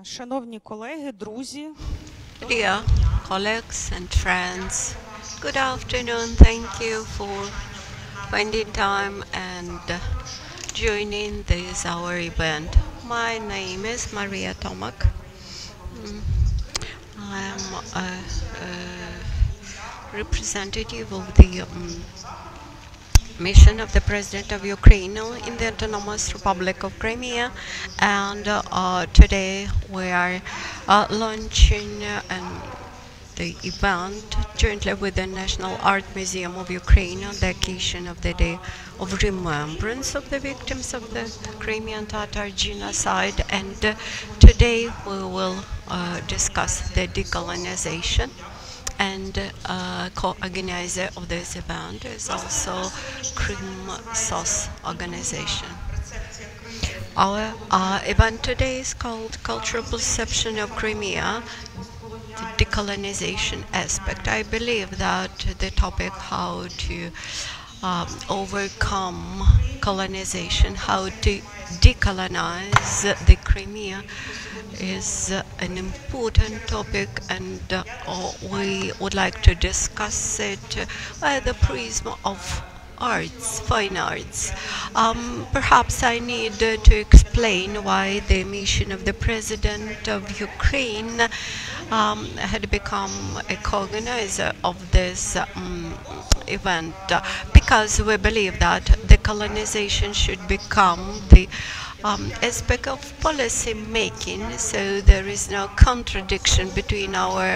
Шановні колеги, друзі. Dear colleagues and friends, good afternoon. Thank you for finding time and joining this our event. My name is Mariia Tomak. I am a representative of the mission of the President of Ukraine in the Autonomous Republic of Crimea, and today we are launching the event jointly with the National Art Museum of Ukraine on the occasion of the Day of Remembrance of the victims of the Crimean Tatar genocide, and today we will discuss the decolonization. And co-organizer of this event is also Crimean South organization. Our event today is called Cultural Reception of Crimea, the Decolonization Aspect. I believe that the topic how to overcome colonization, how to decolonize the Crimea is an important topic, and we would like to discuss it by the prism of arts, fine arts. Perhaps I need to explain why the mission of the President of Ukraine had become a co-organizer of this event, because we believe that the colonization should become the aspect of policy making, so there is no contradiction between our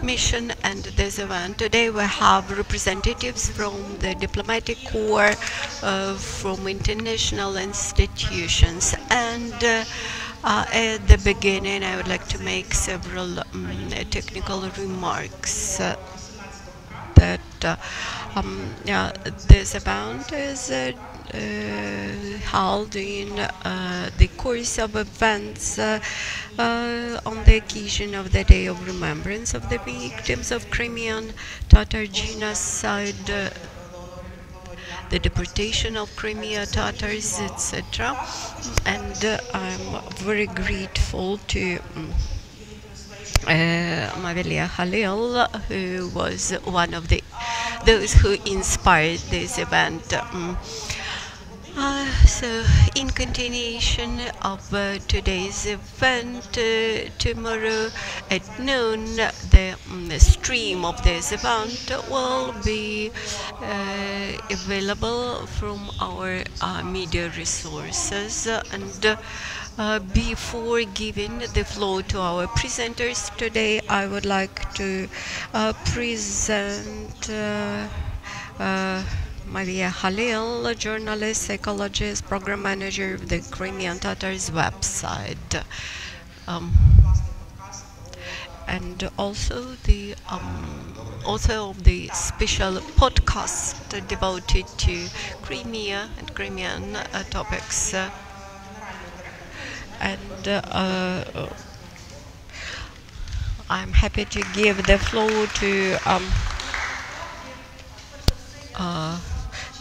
mission and this event. Today we have representatives from the diplomatic corps, from international institutions, and at the beginning I would like to make several technical remarks. That this event is held in the course of events on the occasion of the Day of Remembrance of the victims of Crimean Tatar genocide, the deportation of Crimean Tatars, etc. And I'm very grateful to Mavilie Khalil, who was one of those who inspired this event. So, in continuation of today's event, tomorrow at noon, the stream of this event will be available from our media resources. And before giving the floor to our presenters today, I would like to present Mariia Khalil, journalist, psychologist, program manager of the Crimean Tatars website, and also the author of the special podcast devoted to Crimea and Crimean topics. And I'm happy to give the floor to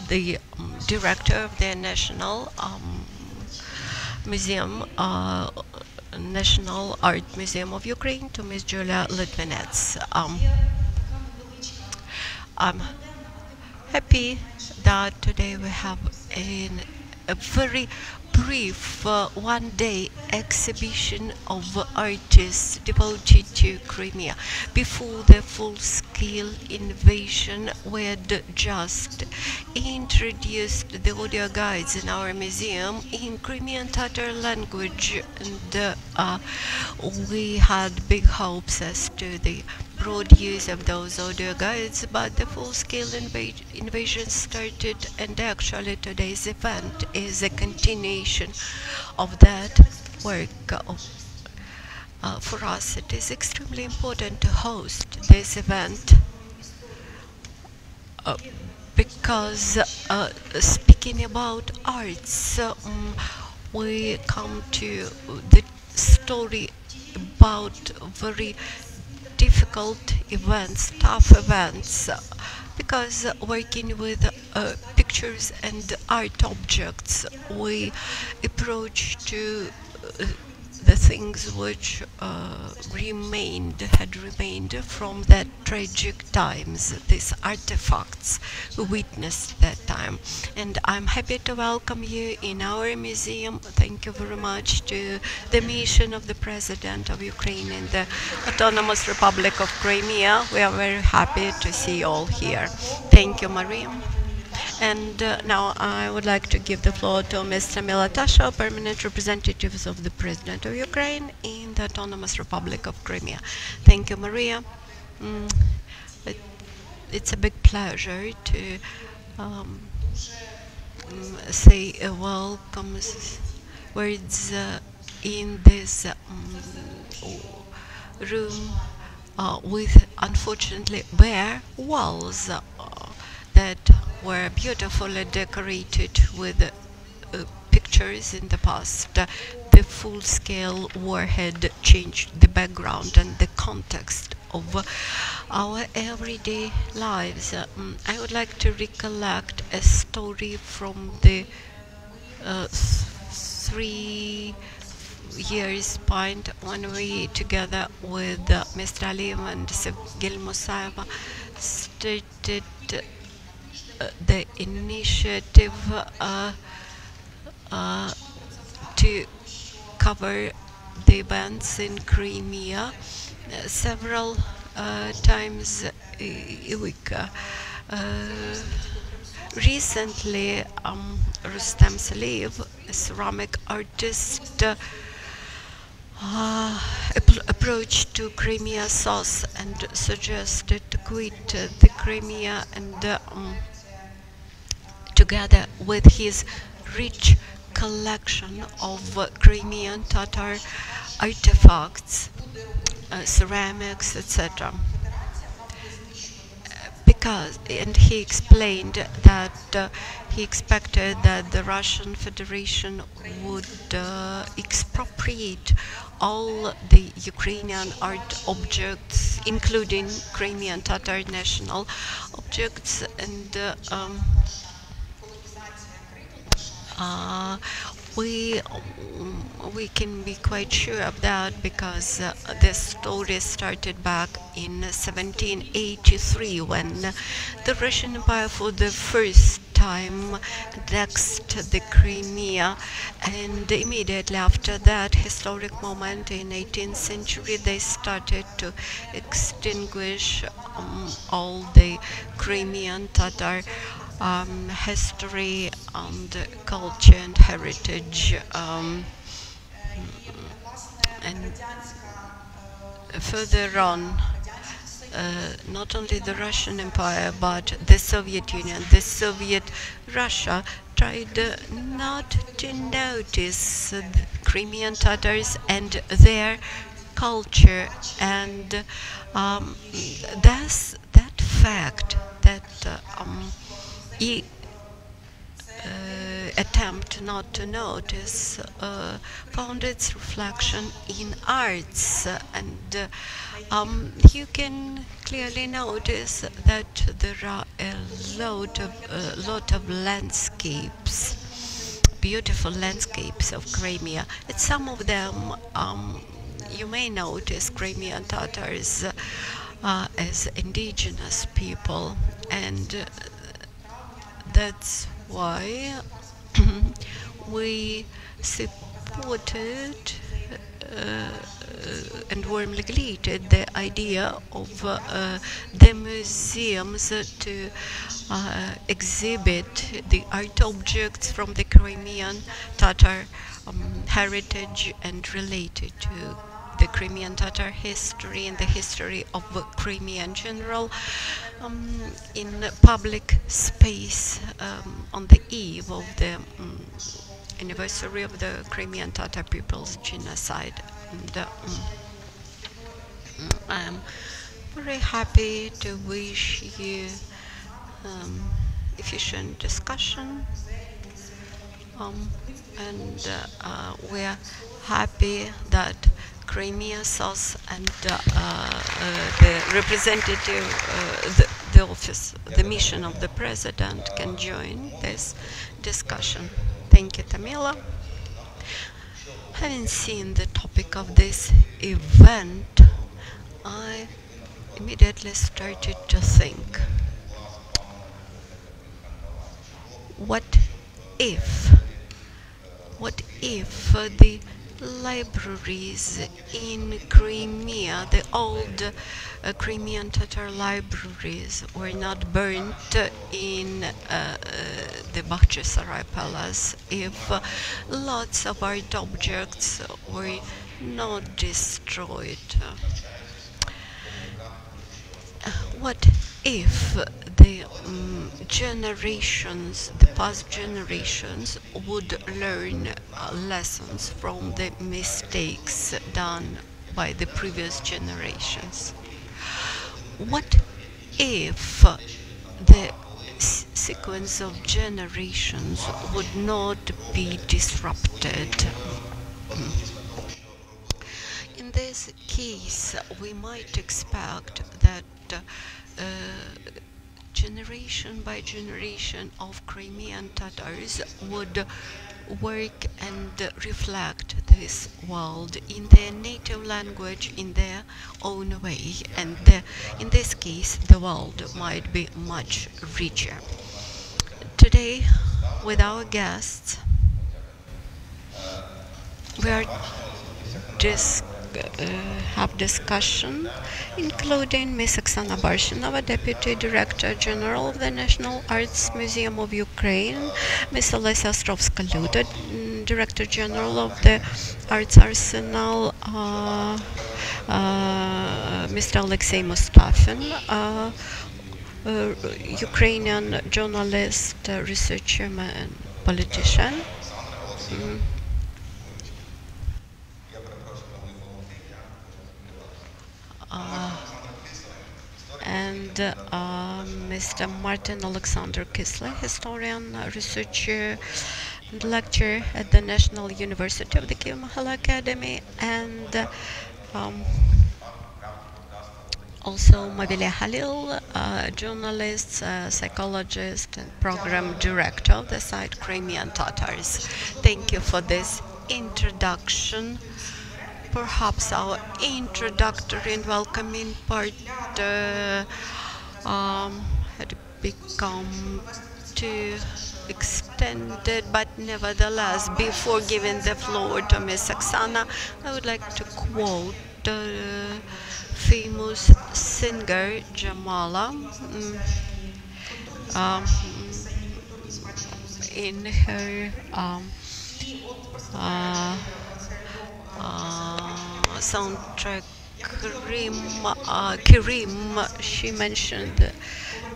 the director of the National Museum, National Art Museum of Ukraine, to Ms. Julia Liudmyla. I'm happy that today we have a very brief one-day exhibition of artists devoted to Crimea. Before the full-scale invasion, we had just introduced the audio guides in our museum in Crimean Tatar language, and we had big hopes as to the broad use of those audio guides, but the full-scale invasion started, and actually today's event is a continuation of that work. For us, it is extremely important to host this event because speaking about arts, we come to the story about very difficult events, tough events, because working with pictures and art objects, we approach to the things which had remained from that tragic times, these artifacts we witnessed that time. And I'm happy to welcome you in our museum. Thank you very much to the mission of the President of Ukraine in the Autonomous Republic of Crimea. We are very happy to see you all here. Thank you, Mariia. And now I would like to give the floor to Mr. Milatasha, permanent representative of the President of Ukraine in the Autonomous Republic of Crimea. Thank you, Mariia. It's a big pleasure to say welcome words in this room with unfortunately bare walls that were beautifully decorated with pictures in the past. The full-scale war had changed the background and the context of our everyday lives. I would like to recollect a story from the 3 years point when we, together with Mr. Aliyev and Sergei Musayeva, started the initiative to cover the events in Crimea several times a week. Recently, Rustem Saleyev, a ceramic artist, approached to Crimean South and suggested to quit the Crimea, and together with his rich collection of Crimean Tatar artifacts, ceramics, etc. And he explained that he expected that the Russian Federation would expropriate all the Ukrainian art objects, including Crimean Tatar national objects, and we can be quite sure of that because this story started back in 1783 when the Russian Empire for the first time annexed the Crimea, and immediately after that historic moment in 18th century they started to extinguish all the Crimean Tatar history and culture and heritage, and further on, not only the Russian Empire but the Soviet Union, the Soviet Russia tried not to notice the Crimean Tatars and their culture, and that fact, that attempt not to notice found its reflection in arts, and you can clearly notice that there are a lot of landscapes, beautiful landscapes of Crimea. And some of them you may notice Crimean Tatars as indigenous people, and that's why we supported and warmly greeted the idea of the museums to exhibit the art objects from the Crimean Tatar heritage and related to the Crimean Tatar history and the history of Crimea in general in public space on the eve of the anniversary of the Crimean Tatar people's genocide. And I'm very happy to wish you efficient discussion, and we're happy that Crimean South and the representative, the office, the mission of the President can join this discussion. Thank you, Tamila. Having seen the topic of this event, I immediately started to think, what if the libraries in Crimea, the old Crimean Tatar libraries, were not burnt in the Bakhchisarai Palace, if lots of art objects were not destroyed? What if the past generations would learn lessons from the mistakes done by the previous generations? What if the sequence of generations would not be disrupted? In this case, we might expect that generation by generation of Crimean Tatars would work and reflect this world in their native language, in their own way, and in this case the world might be much richer. Today, with our guests, we are have discussion, including Ms. Oksana Barshynova, Deputy Director General of the National Arts Museum of Ukraine, Ms. Olesia Ostrovska-Liuta, Director General of the Arts Arsenal, Mr. Oleksii Mustafin, Ukrainian journalist, researcher, and politician. And Mr. Martin-Oleksandr Kyslyi, historian, researcher, and lecturer at the National University of the Kyiv-Pechersk Academy, and also Mavilie Khalil, journalist, psychologist, and program director of the site Crimean Tatars. Thank you for this introduction. Perhaps our introductory and welcoming part had become too extended, but nevertheless, before giving the floor to Ms. Oksana, I would like to quote famous singer Jamala in her soundtrack Crimean. She mentioned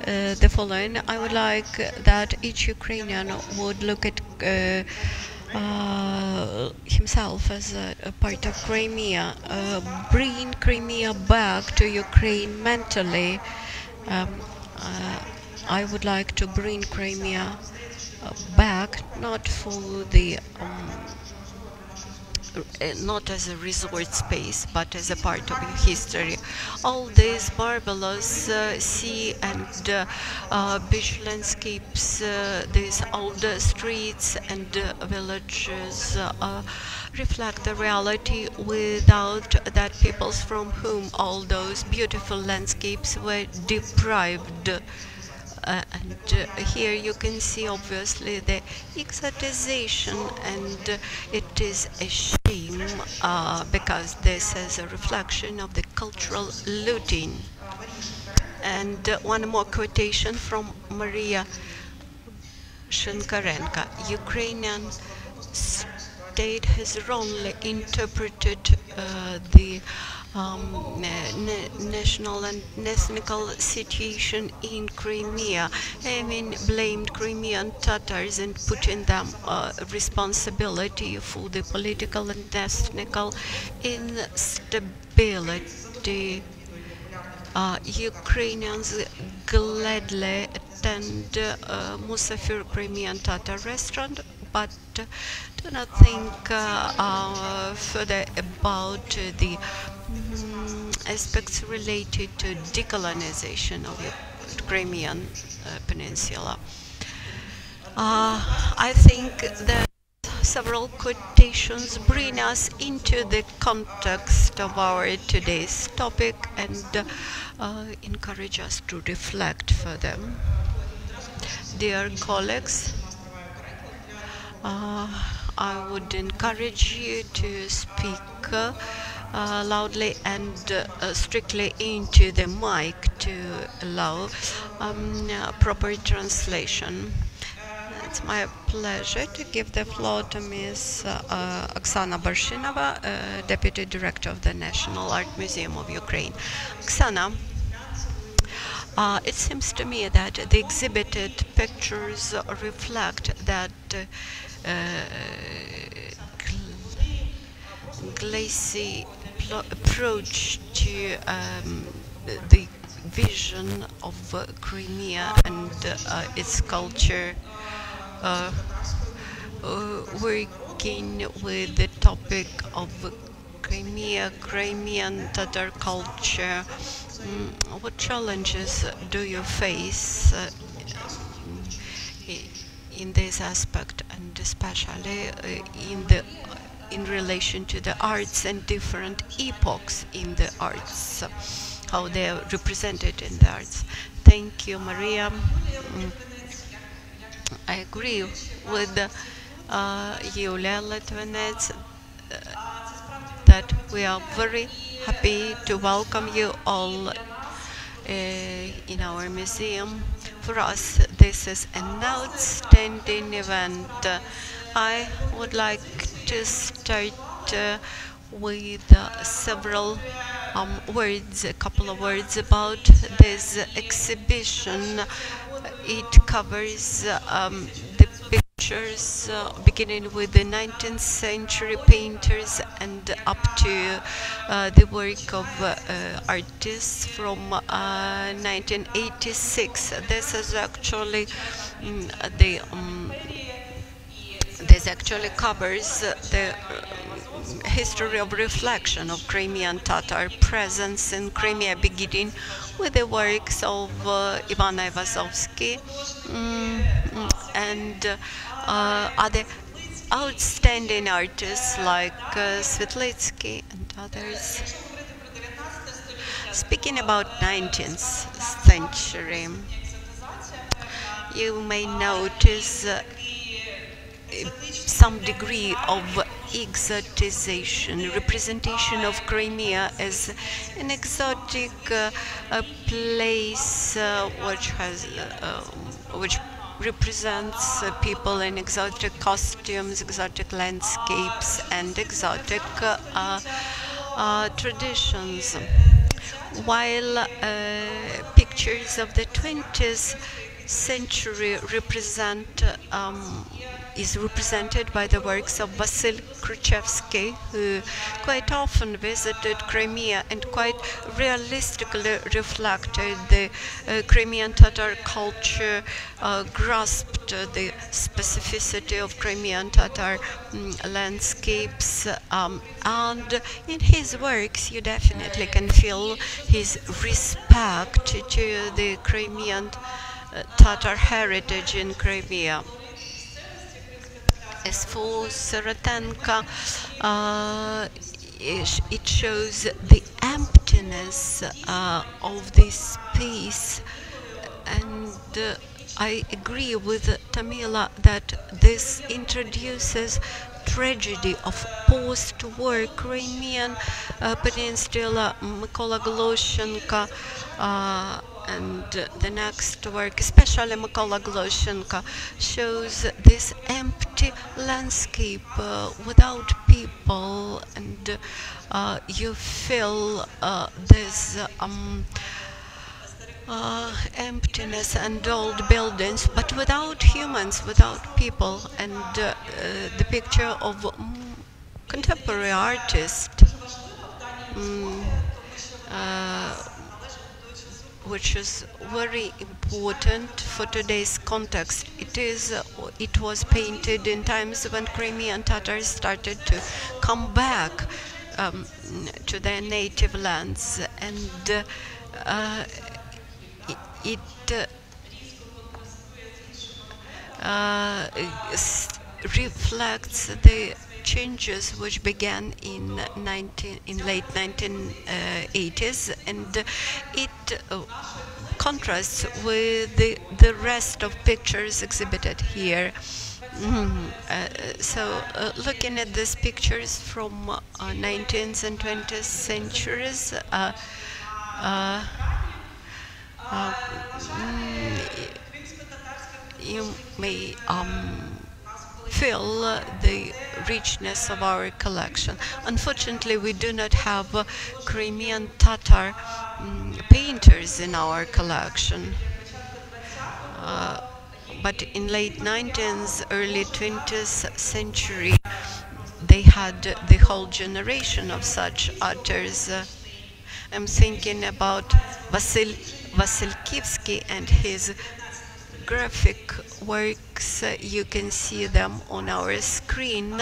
the following: I would like that each Ukrainian would look at himself as a part of Crimea, bring Crimea back to Ukraine mentally. I would like to bring Crimea back, not for the not as a resort space, but as a part of your history. All these marvelous sea and beach landscapes, these old streets and villages reflect the reality without that peoples from whom all those beautiful landscapes were deprived. And here you can see obviously the exotization, and it is a shame because this is a reflection of the cultural looting. And one more quotation from Mariia Kulikovska: Ukrainian state has wrongly interpreted the national and ethnical situation in Crimea, having blamed Crimean Tatars and putting them responsibility for the political and ethnical instability. Ukrainians gladly attend Musafir Crimean Tatar restaurant, but do not think further about the aspects related to decolonization of the Crimean Peninsula. I think that several quotations bring us into the context of our today's topic and encourage us to reflect further. Dear colleagues, I would encourage you to speak loudly and strictly into the mic to allow proper translation. It's my pleasure to give the floor to Ms. Oksana Barshynova, Deputy Director of the National Art Museum of Ukraine. Oksana, it seems to me that the exhibited pictures reflect that Kyslyi approach to the vision of Crimea and its culture, working with the topic of Crimea, Crimean Tatar culture. What challenges do you face in this aspect, and especially in relation to the arts and different epochs in the arts, how they are represented in the arts? Thank you, Mariia. I agree with Yulia Litvinets that we are very happy to welcome you all in our museum. For us, this is an outstanding event. I would like to start with several words, a couple of words about this exhibition. It covers the pictures beginning with the 19th century painters and up to the work of artists from 1986. This is actually this actually covers the history of reflection of Crimean Tatar presence in Crimea, beginning with the works of Ivan Ivazovsky and other outstanding artists like Svetlitsky and others. Speaking about 19th century, you may notice some degree of exoticization, representation of Crimea as an exotic place which represents people in exotic costumes, exotic landscapes, and exotic traditions. While pictures of the 20th century is represented by the works of Vasil Khrushchevsky, who quite often visited Crimea and quite realistically reflected the Crimean Tatar culture, grasped the specificity of Crimean Tatar landscapes, and in his works you definitely can feel his respect to the Crimean Tatar heritage in Crimea. As for Sorotenko, it shows the emptiness of this space, and I agree with Tamila that this introduces tragedy of post-war Crimean Peninsula. Mykola Gloshenko and the next work, especially Mykola Gloshenko, shows this empty landscape without people, and you feel this emptiness and old buildings, but without humans, without people, and the picture of contemporary artist, which is very important for today's context. It was painted in times when Crimean Tatars started to come back to their native lands, and reflects the changes which began in late 1980s, and it contrasts with the rest of pictures exhibited here. Looking at these pictures from 19th and 20th centuries, you may feel the richness of our collection. Unfortunately, we do not have Crimean Tatar painters in our collection. But in late 19th, early 20th century, they had the whole generation of such artists. I'm thinking about Vasilkivsky and his graphic works. You can see them on our screen,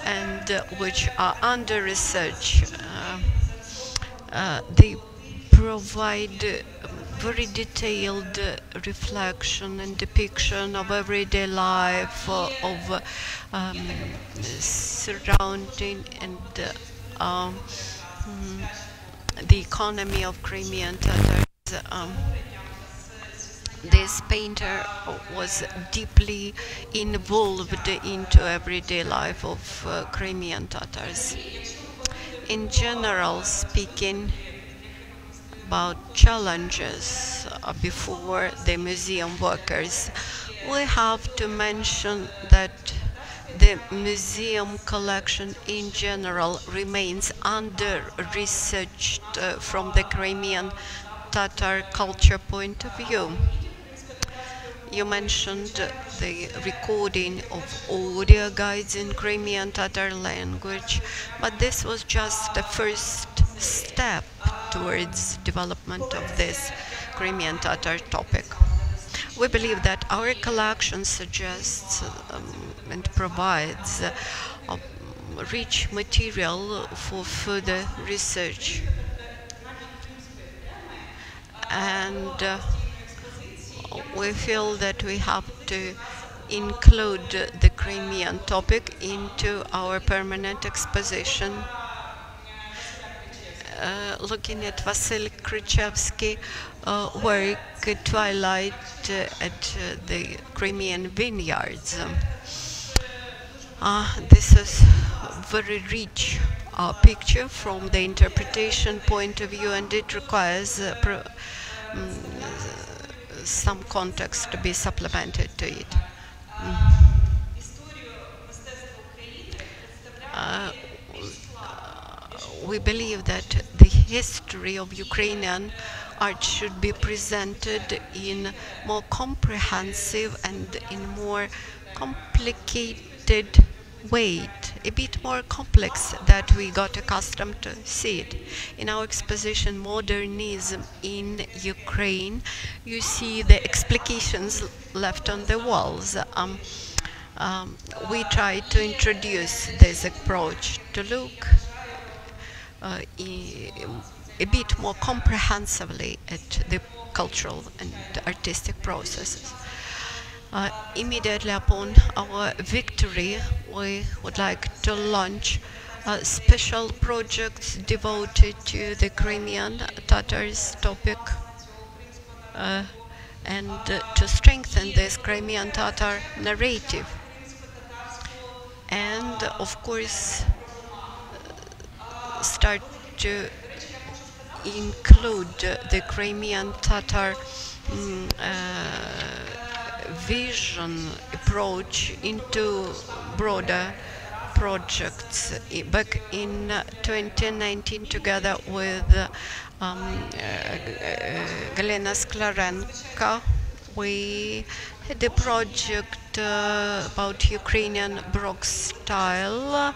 and which are under research. They provide very detailed reflection and depiction of everyday life, of surrounding and the economy of Crimean Tatars. This painter was deeply involved into everyday life of Crimean Tatars. In general speaking, about challenges before the museum workers, we have to mention that the museum collection in general remains under-researched from the Crimean Tatar culture point of view. You mentioned the recording of audio guides in Crimean Tatar language, but this was just the first step towards development of this Crimean Tatar topic. We believe that our collection suggests and provides rich material for further research. And we feel that we have to include the Crimean topic into our permanent exposition. Looking at Vasily Kryczewski's work, Twilight at the Crimean Vineyards. This is very rich picture from the interpretation point of view, and it requires some context to be supplemented to it. We believe that the history of Ukrainian art should be presented in more comprehensive and in more complicated way, a bit more complex that we got accustomed to see it. In our exposition, Modernism in Ukraine, you see the explications left on the walls. We try to introduce this approach to look a bit more comprehensively at the cultural and artistic processes. Immediately upon our victory, we would like to launch special projects devoted to the Crimean Tatars topic and to strengthen this Crimean Tatar narrative. And of course, start to include the Crimean Tatar vision approach into broader projects. Back in 2019, together with Galina Sklarenka, we had a project about Ukrainian Baroque style,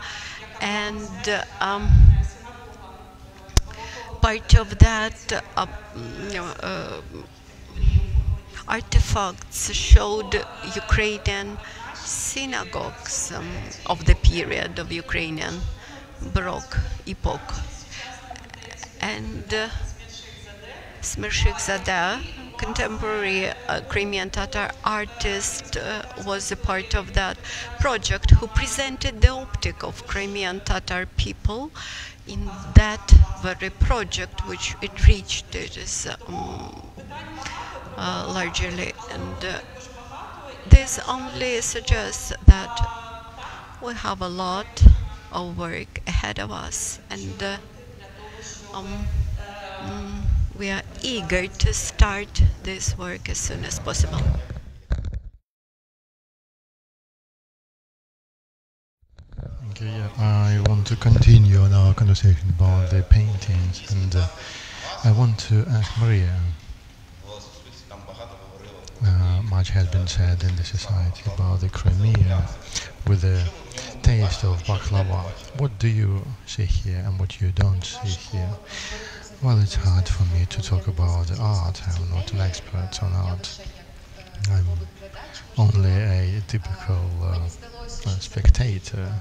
and part of that artifacts showed Ukrainian synagogues of the period of Ukrainian Baroque epoch. And Smershikzada, contemporary Crimean Tatar artist, was a part of that project, who presented the optic of Crimean Tatar people in that very project, which it reached. It is largely, and this only suggests that we have a lot of work ahead of us, and we are eager to start this work as soon as possible. Okay, yeah, I want to continue on our conversation about the paintings, and I want to ask Mariia. Much has been said in the society about the Crimea with the taste of baklava. What do you see here and what you don't see here? Well, it's hard for me to talk about the art. I'm not an expert on art. I'm only a typical spectator.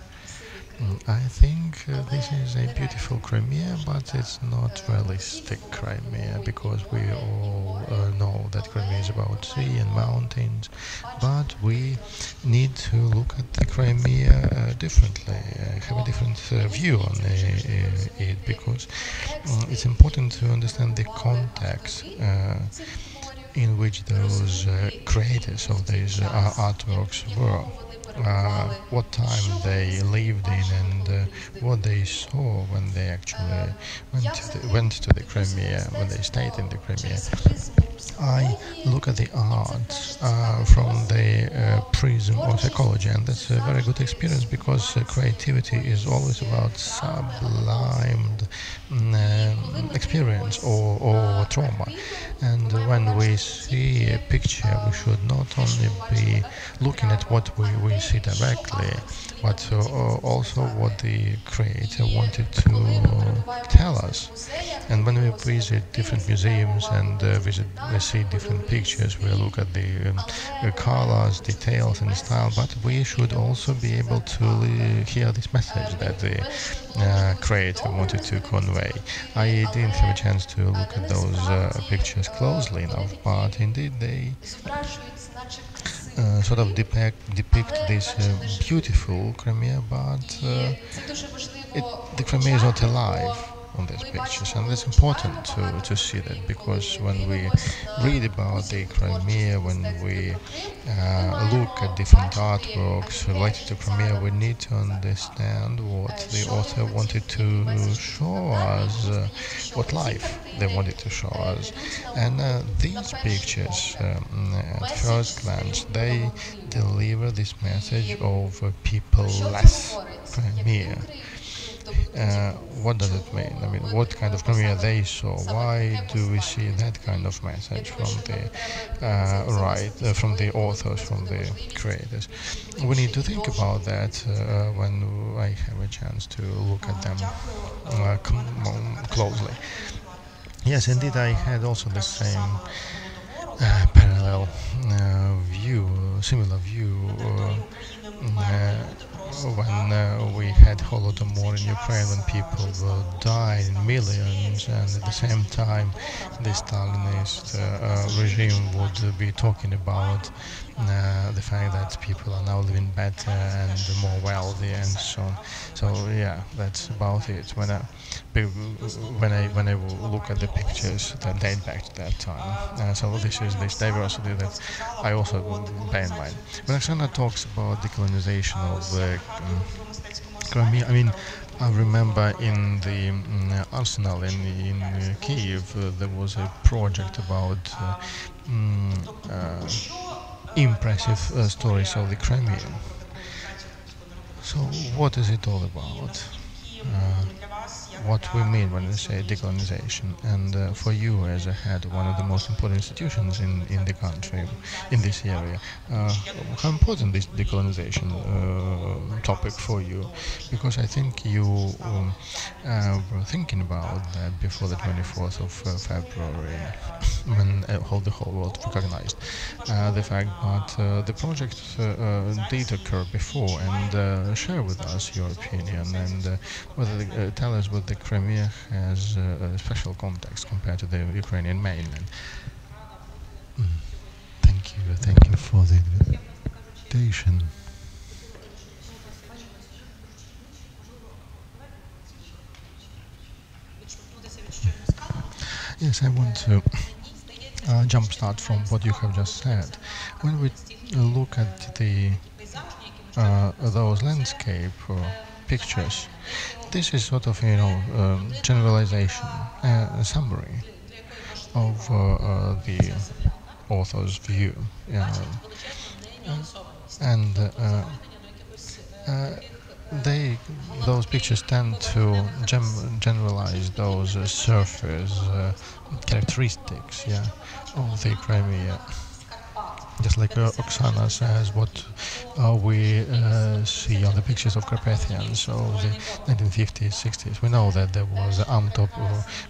I think this is a beautiful Crimea, but it's not realistic Crimea, because we all know that Crimea is about sea and mountains, but we need to look at the Crimea differently, have a different view on it, because it's important to understand the context in which those creators of these artworks were. What time they lived in, and what they saw when they actually went to the Crimea, when they stayed in the Crimea. I look at the art from the prism of psychology, and that's a very good experience, because creativity is always about sublimed experience or trauma. And when we see a picture, we should not only be looking at what we see directly, but also what the creator wanted to tell us. And when we visit different museums and we see different pictures, we look at the colors, details and style, but we should also be able to hear this message that the creator wanted to convey. I didn't have a chance to look at those pictures closely enough, but indeed they sort of depict this beautiful Crimea, but the Crimea is not alive on these pictures, and it's important to see that, because when we read about the Crimea, when we look at different artworks related to Crimea, we need to understand what the author wanted to show us, what life they wanted to show us. And these pictures, at first glance, they deliver this message of people-less Crimea. What does it mean? I mean, what kind of Crimea they saw? Why do we see that kind of message from the from the authors, from the creators? We need to think about that when I have a chance to look at them closely. Yes, indeed, I had also the same parallel view, similar view. When we had Holodomor in Ukraine, when people died in millions, and at the same time the Stalinist regime would be talking about the fact that people are now living better and more wealthy and so on. So yeah, that's about it. When I look at the pictures that date back to that time, so this is this diversity that I also bear in mind. When Oksana talks about decolonization of Crimea, I mean, I remember in the arsenal in Kyiv, there was a project about impressive stories of the Crimean. So what is it all about? What we mean when we say decolonization, and for you as a head of one of the most important institutions in the country, in this area, how important is decolonization topic for you? Because I think you were thinking about that before the 24th of February, when the whole world recognized the fact, but the project did occur before, and share with us your opinion, and tell us what the Crimea has a special context compared to the Ukrainian mainland. Thank you for the invitation. Yes, I want to jumpstart from what you have just said. When we look at the those landscape pictures, this is sort of generalization, a summary of the author's view, and those pictures tend to generalize those surface characteristics, of the Crimea. Just like Oksana says, what we see on the pictures of Carpathians of the 1950s, 60s, we know that there was armed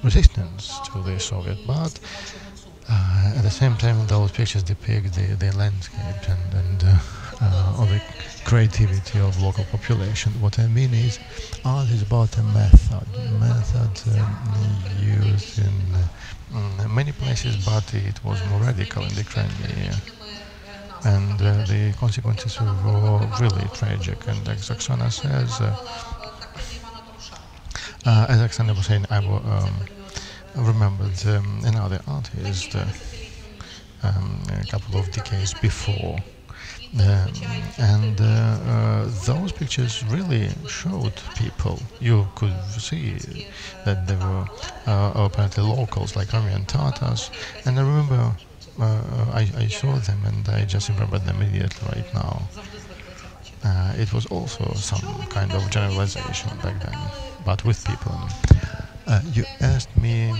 resistance to the Soviet, but at the same time those pictures depict the landscape and or the creativity of local population. What I mean is, art is about a method used in many places, but it was more radical in the Crimea. And the consequences were really tragic. And as Oksana says, as Oksana was saying, I remembered another artist a couple of decades before. Those pictures really showed people. You could see that there were apparently locals like Crimean Tatars, and I remember I saw them and I just remembered them immediately right now. It was also some kind of generalization back then, but with people. You asked me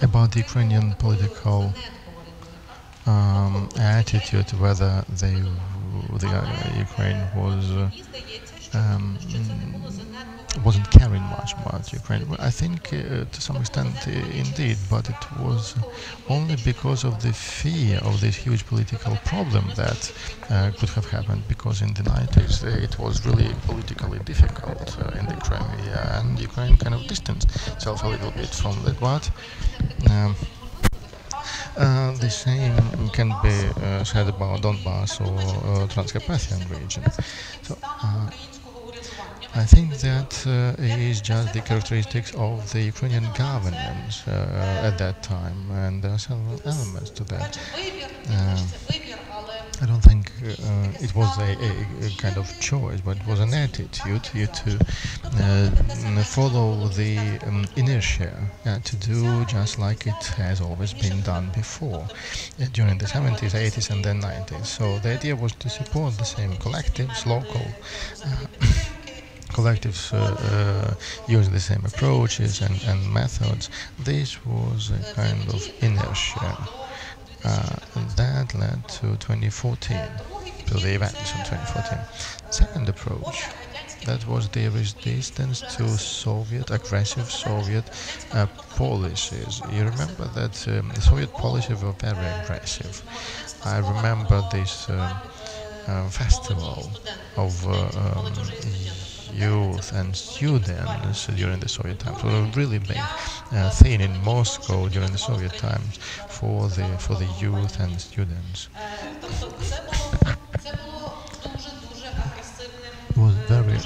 about the Ukrainian political attitude, whether the Ukraine wasn't caring much about Ukraine. Well, I think to some extent indeed, but it was only because of the fear of this huge political problem that could have happened, because in the 90s it was really politically difficult in the Crimea, and Ukraine kind of distanced itself a little bit from that. But the same can be said about Donbass or Transcarpathian region. So I think that is just the characteristics of the Ukrainian governance at that time, and there are several elements to that. I don't think it was a kind of choice, but it was an attitude to follow the inertia, to do just like it has always been done before, during the 70s, 80s and then 90s. So the idea was to support the same collectives, local collectives using the same approaches and methods. This was a kind of inertia that led to 2014, to the events in 2014. Second approach, that was the resistance to aggressive Soviet policies. You remember that the Soviet policies were very aggressive. I remember this festival of youth and students during the Soviet times. It was a really big thing in Moscow during the Soviet times for the youth and students. It was very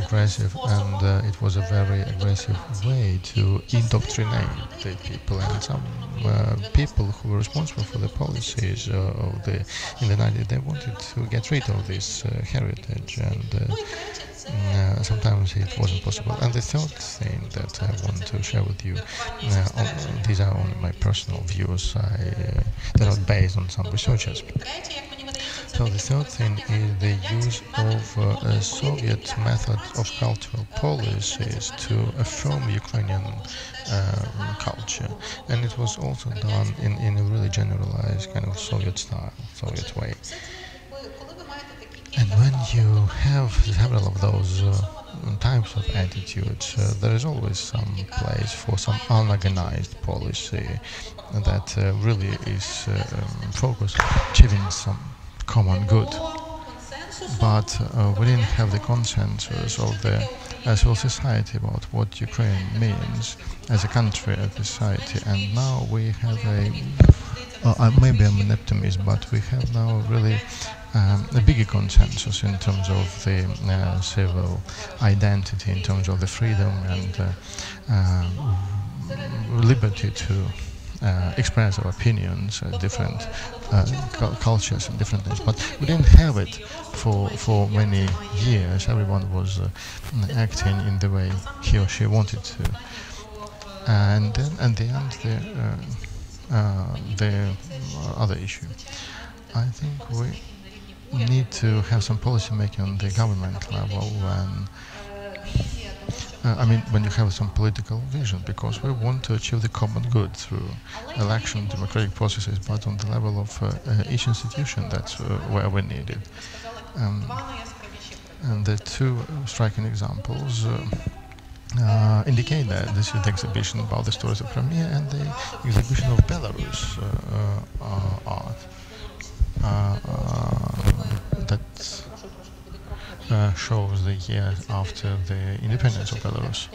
aggressive, and it was a very aggressive way to indoctrinate the people. And some people who were responsible for the policies in the 90s, they wanted to get rid of this heritage, and sometimes it wasn't possible. And the third thing that I want to share with you, these are only my personal views, they're not based on some researchers. So the third thing is the use of a Soviet method of cultural policies to affirm Ukrainian culture, and it was also done in a really generalized kind of Soviet style, Soviet way. And when you have several of those types of attitudes, there is always some place for some unorganized policy that really is focused on achieving some common good. but we didn't have the consensus of the civil society about what Ukraine means as a country, as a society, and now we have maybe I'm an optimist, but we have now really a bigger consensus in terms of the civil identity, in terms of the freedom and liberty to express our opinions, different cultures and different things. But we didn't have it for many years. Everyone was acting in the way he or she wanted to. And then at the end, the other issue. I think we need to have some policy making on the government level when you have some political vision, because we want to achieve the common good through election, democratic processes, but on the level of each institution, that's where we need it. And the two striking examples indicate that. This is the exhibition about the stories of Crimea and the exhibition of Belarus art that shows the year after the independence of Belarus.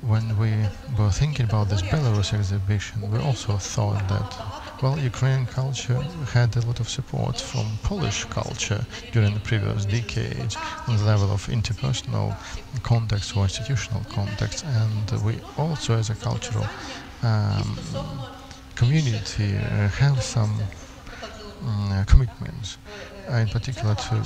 When we were thinking about this Belarus exhibition, we also thought that, well, Ukrainian culture had a lot of support from Polish culture during the previous decades on the level of interpersonal context or institutional context, and we also, as a cultural community, have some commitments, in particular to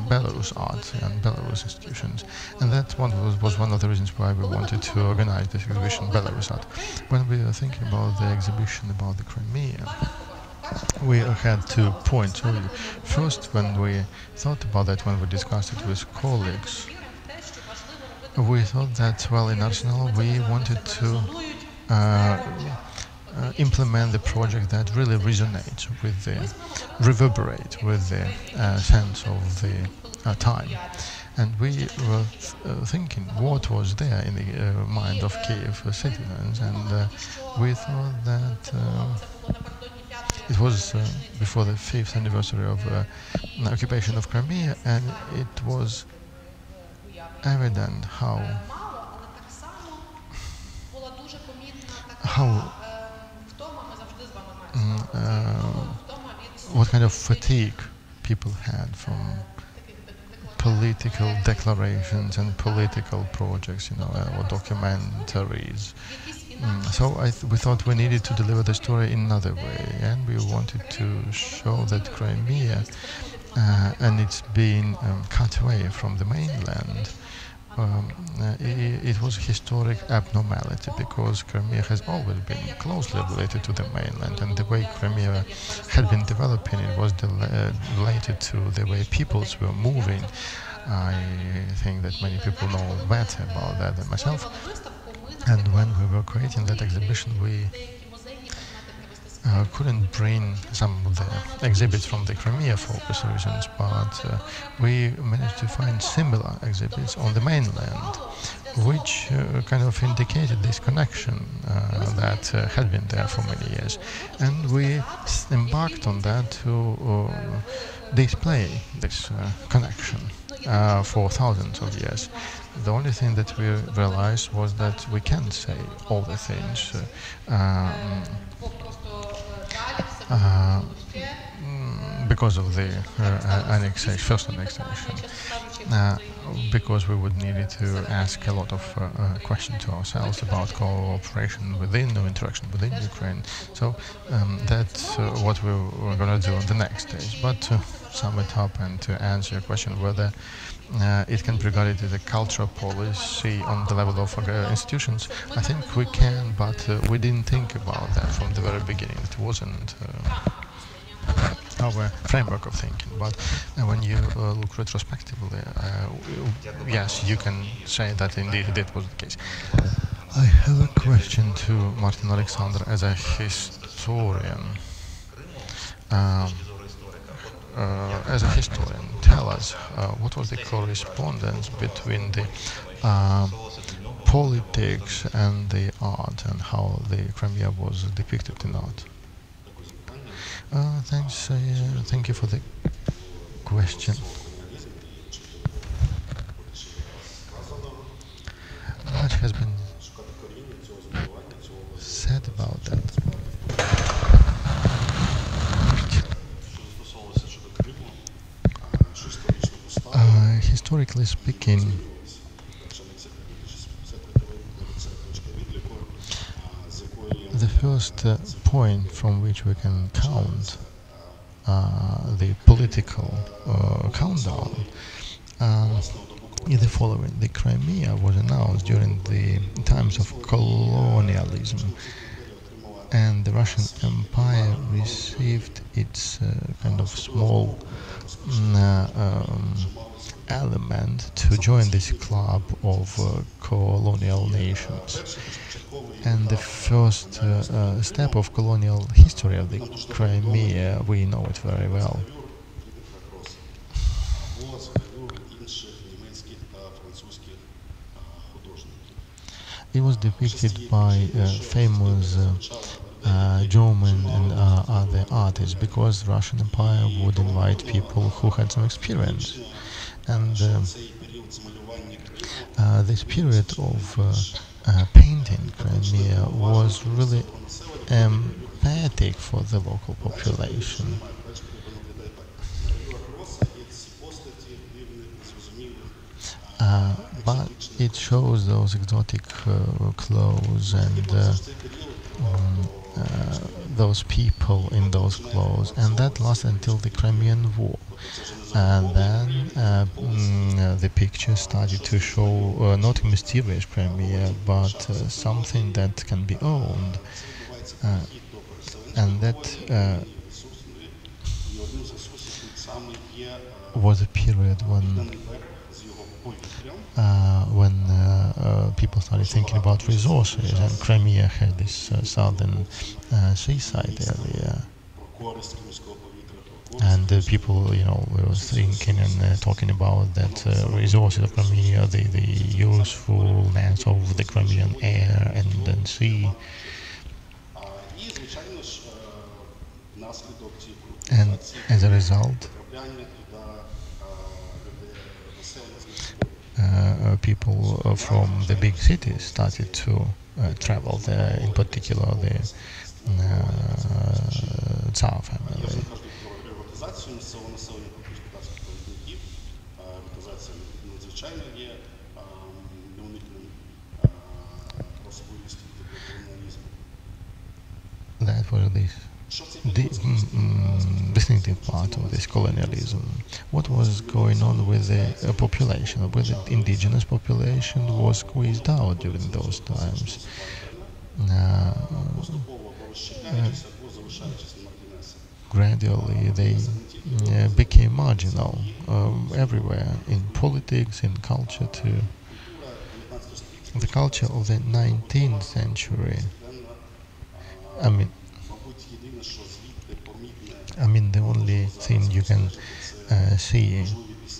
Belarus art and Belarus institutions, and that was one of the reasons why we wanted to organize this exhibition, Belarus art. When we were thinking about the exhibition about the Crimea, we had 2 points. First, when we thought about that, when we discussed it with colleagues, we thought that, well, in Arsenal we wanted to implement the project that really resonates with reverberate with the sense of the time. And we were thinking what was there in the mind of Kyiv citizens, and we thought that it was before the 5th anniversary of occupation of Crimea, and it was evident what kind of fatigue people had from political declarations and political projects, or documentaries. So we thought we needed to deliver the story in another way, and we wanted to show that Crimea and it's being cut away from the mainland. It was a historic abnormality, because Crimea has always been closely related to the mainland, and the way Crimea had been developing, it was related to the way peoples were moving. I think that many people know better about that than myself. And when we were creating that exhibition, we couldn't bring some of the exhibits from the Crimea for obvious reasons, but we managed to find similar exhibits on the mainland, which kind of indicated this connection that had been there for many years. And we embarked on that to display this connection for thousands of years. The only thing that we realized was that we can't say all the things because of the first annexation, because we would need to ask a lot of questions to ourselves about cooperation within or interaction within Ukraine. So that's what we were going to do on the next stage. But to sum it up and to answer your question whether it can be regarded as a cultural policy on the level of institutions, I think we can, but we didn't think about that from the very beginning. It wasn't our framework of thinking. But when you look retrospectively, yes, you can say that indeed that was the case. I have a question to Martin-Oleksandr as a historian. Tell us what was the correspondence between the politics and the art, and how the Crimea was depicted in art. Thank you for the question. Much has been said about that. Historically speaking, the first point from which we can count the political countdown is the following. The Crimea was announced during the times of colonialism, and the Russian Empire received its kind of small element to join this club of colonial nations. And the first step of colonial history of the Crimea, we know it very well. It was depicted by famous German and other artists, because the Russian Empire would invite people who had some experience. And this period of painting Crimea was really empathic for the local population. But it shows those exotic clothes and those people in those clothes, and that lasted until the Crimean War. And then the picture started to show not a mysterious Crimea, but something that can be owned, and that was a period when people started thinking about resources, and Crimea had this southern seaside area, and people, were thinking and talking about that resources of Crimea, the usefulness of the Crimean air and sea. And as a result, people from the big cities started to travel there, in particular the Tsar family. That was this distinctive part of this colonialism. What was going on with the population, with the indigenous population, was squeezed out during those times. Gradually they became marginal everywhere, in politics, in culture too. The culture of the 19th century, the only thing you can see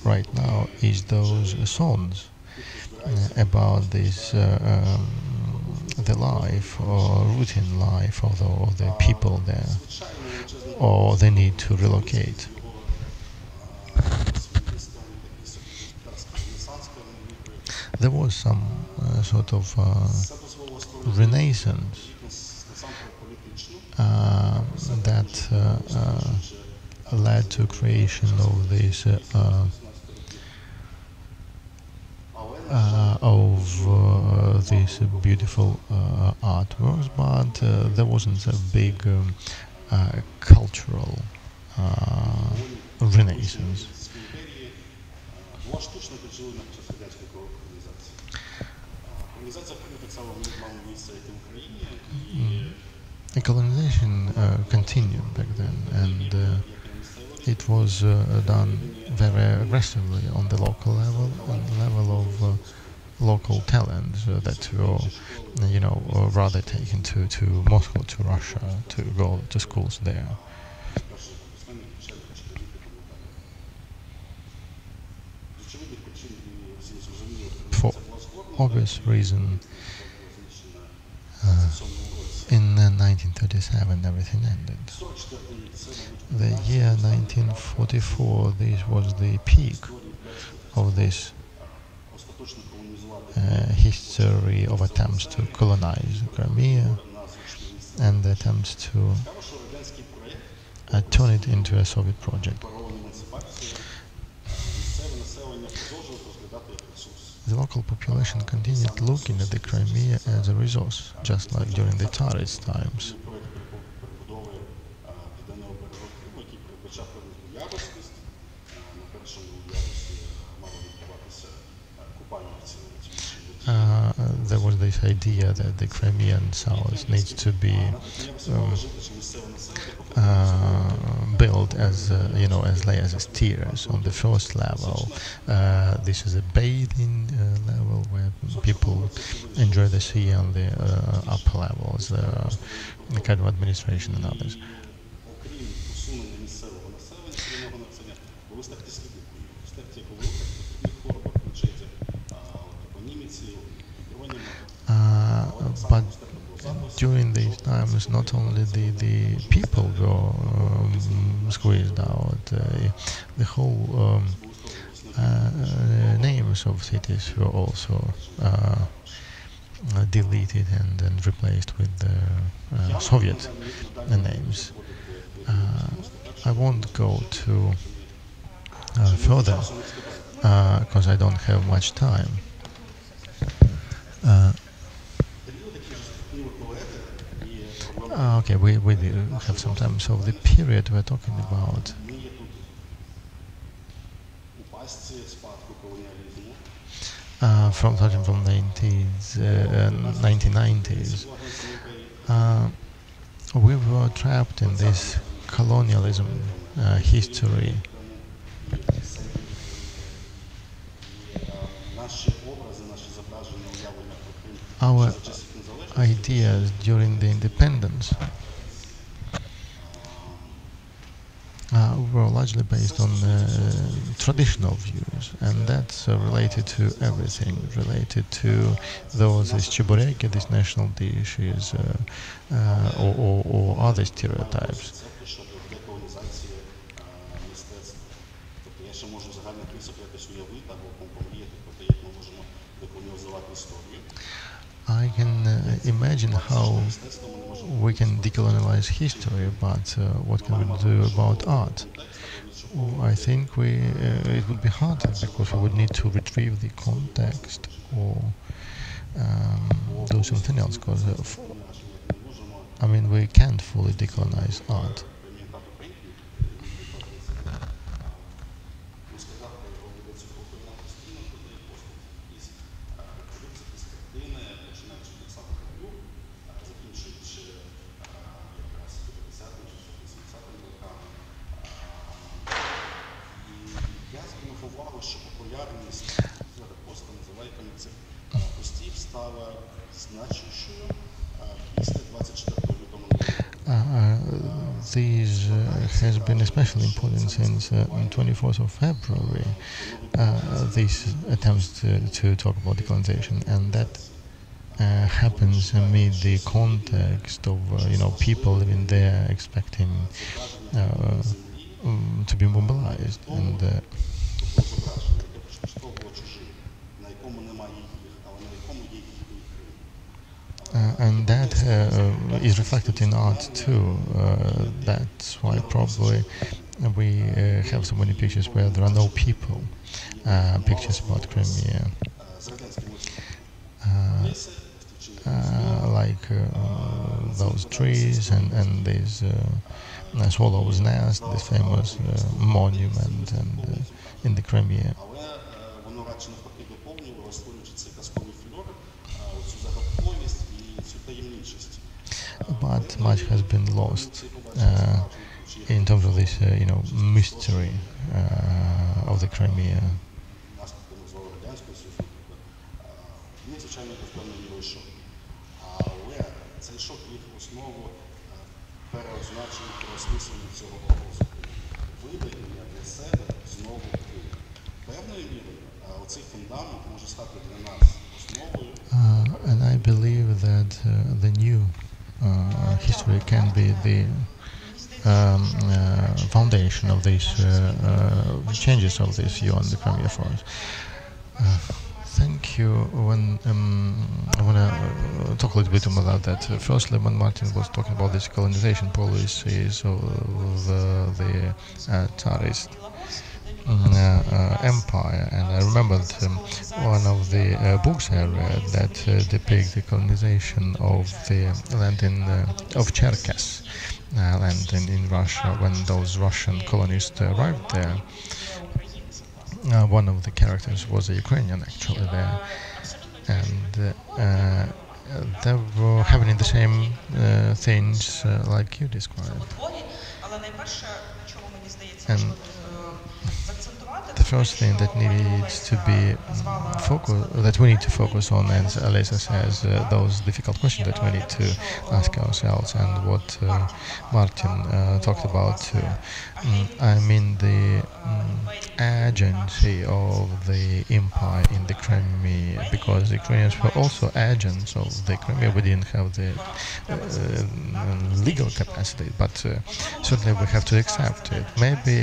right now is those songs about this, the life or routine life of the people there, or they need to relocate. There was some sort of renaissance that led to creation of this these beautiful artworks, but there wasn't a big cultural renaissance. The colonization continued back then, and it was done very aggressively on the local level, on the level of local talents that were, rather taken to Moscow, to Russia, to go to schools there. For obvious reason, in 1937 everything ended. The year 1944, this was the peak of this history of attempts to colonize Crimea and the attempts to turn it into a Soviet project. The local population continued looking at the Crimea as a resource, just like during the Tsarist times. There was this idea that the Crimean South needs to be built as as layers, as tiers. On the first level, this is a bathing level where people enjoy the sea. On the upper levels, the kind of administration and others. But during these times, not only the people were squeezed out, the whole names of cities were also deleted and replaced with Soviet names. I won't go too further because I don't have much time. Okay, we do have some time. So the period we're talking about starting from 1990s, we were trapped in this colonialism history. Our ideas during the independence were largely based on traditional views, and that's related to everything, related to those as chibureki, these national dishes, or other stereotypes. I can imagine how we can decolonialize history, but what can we do about art? I think it would be harder because we would need to retrieve the context or do something else. Because we can't fully decolonize art. This has been especially important since on 24th of February, these attempts to talk about decolonization, and that happens amid the context of people living there expecting to be mobilized, and that is reflected in art too. That's why probably we have so many pictures where there are no people, pictures about Crimea, like those trees and this swallow's nest, this famous monument, and in the Crimea. But much has been lost in terms of this, mystery of the Crimea. And I believe that the new history can be the foundation of these changes of this view on the Crimea for us. Thank you. I want to talk a little bit about that. Firstly, when Martin was talking about this colonization policies of the Tsarist empire, and I remembered one of the books I read that depict the colonization of the land of Cherkess land in Russia when those Russian colonists arrived there. One of the characters was a Ukrainian actually there, and they were happening the same things like you described. And the first thing that needs to be that we need to focus on, as Olesia says, those difficult questions that we need to ask ourselves, and what Martin talked about too. I mean the agency of the empire in the Crimea, because the Ukrainians were also agents of the Crimea. We didn't have the legal capacity, but certainly we have to accept it. Maybe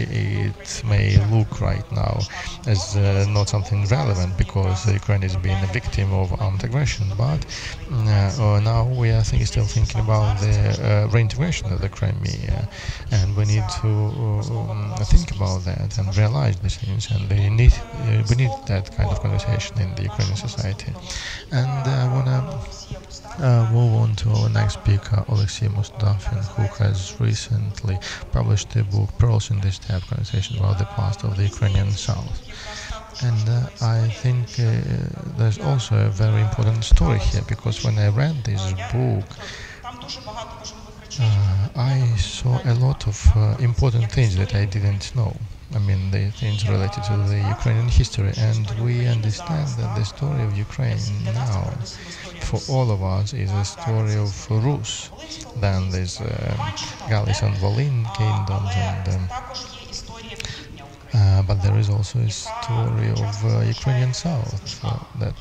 it may look right now as not something relevant because Ukraine is being a victim of armed aggression, but now we are still thinking about the reintegration of the Crimea, and we need to think about that and realize these things, and we need that kind of conversation in the Ukrainian society. And I want to move on to our next speaker, Oleksii Mustafin, who has recently published a book, Pearls in the Steppe, conversation about the past of the Ukrainian South. And I think there's also a very important story here, because when I read this book, I saw a lot of important things that I didn't know. I mean, the things related to the Ukrainian history, and we understand that the story of Ukraine now, for all of us, is a story of Rus. Then there's Gallic and Volyn kingdoms, and but there is also a story of Ukrainian South that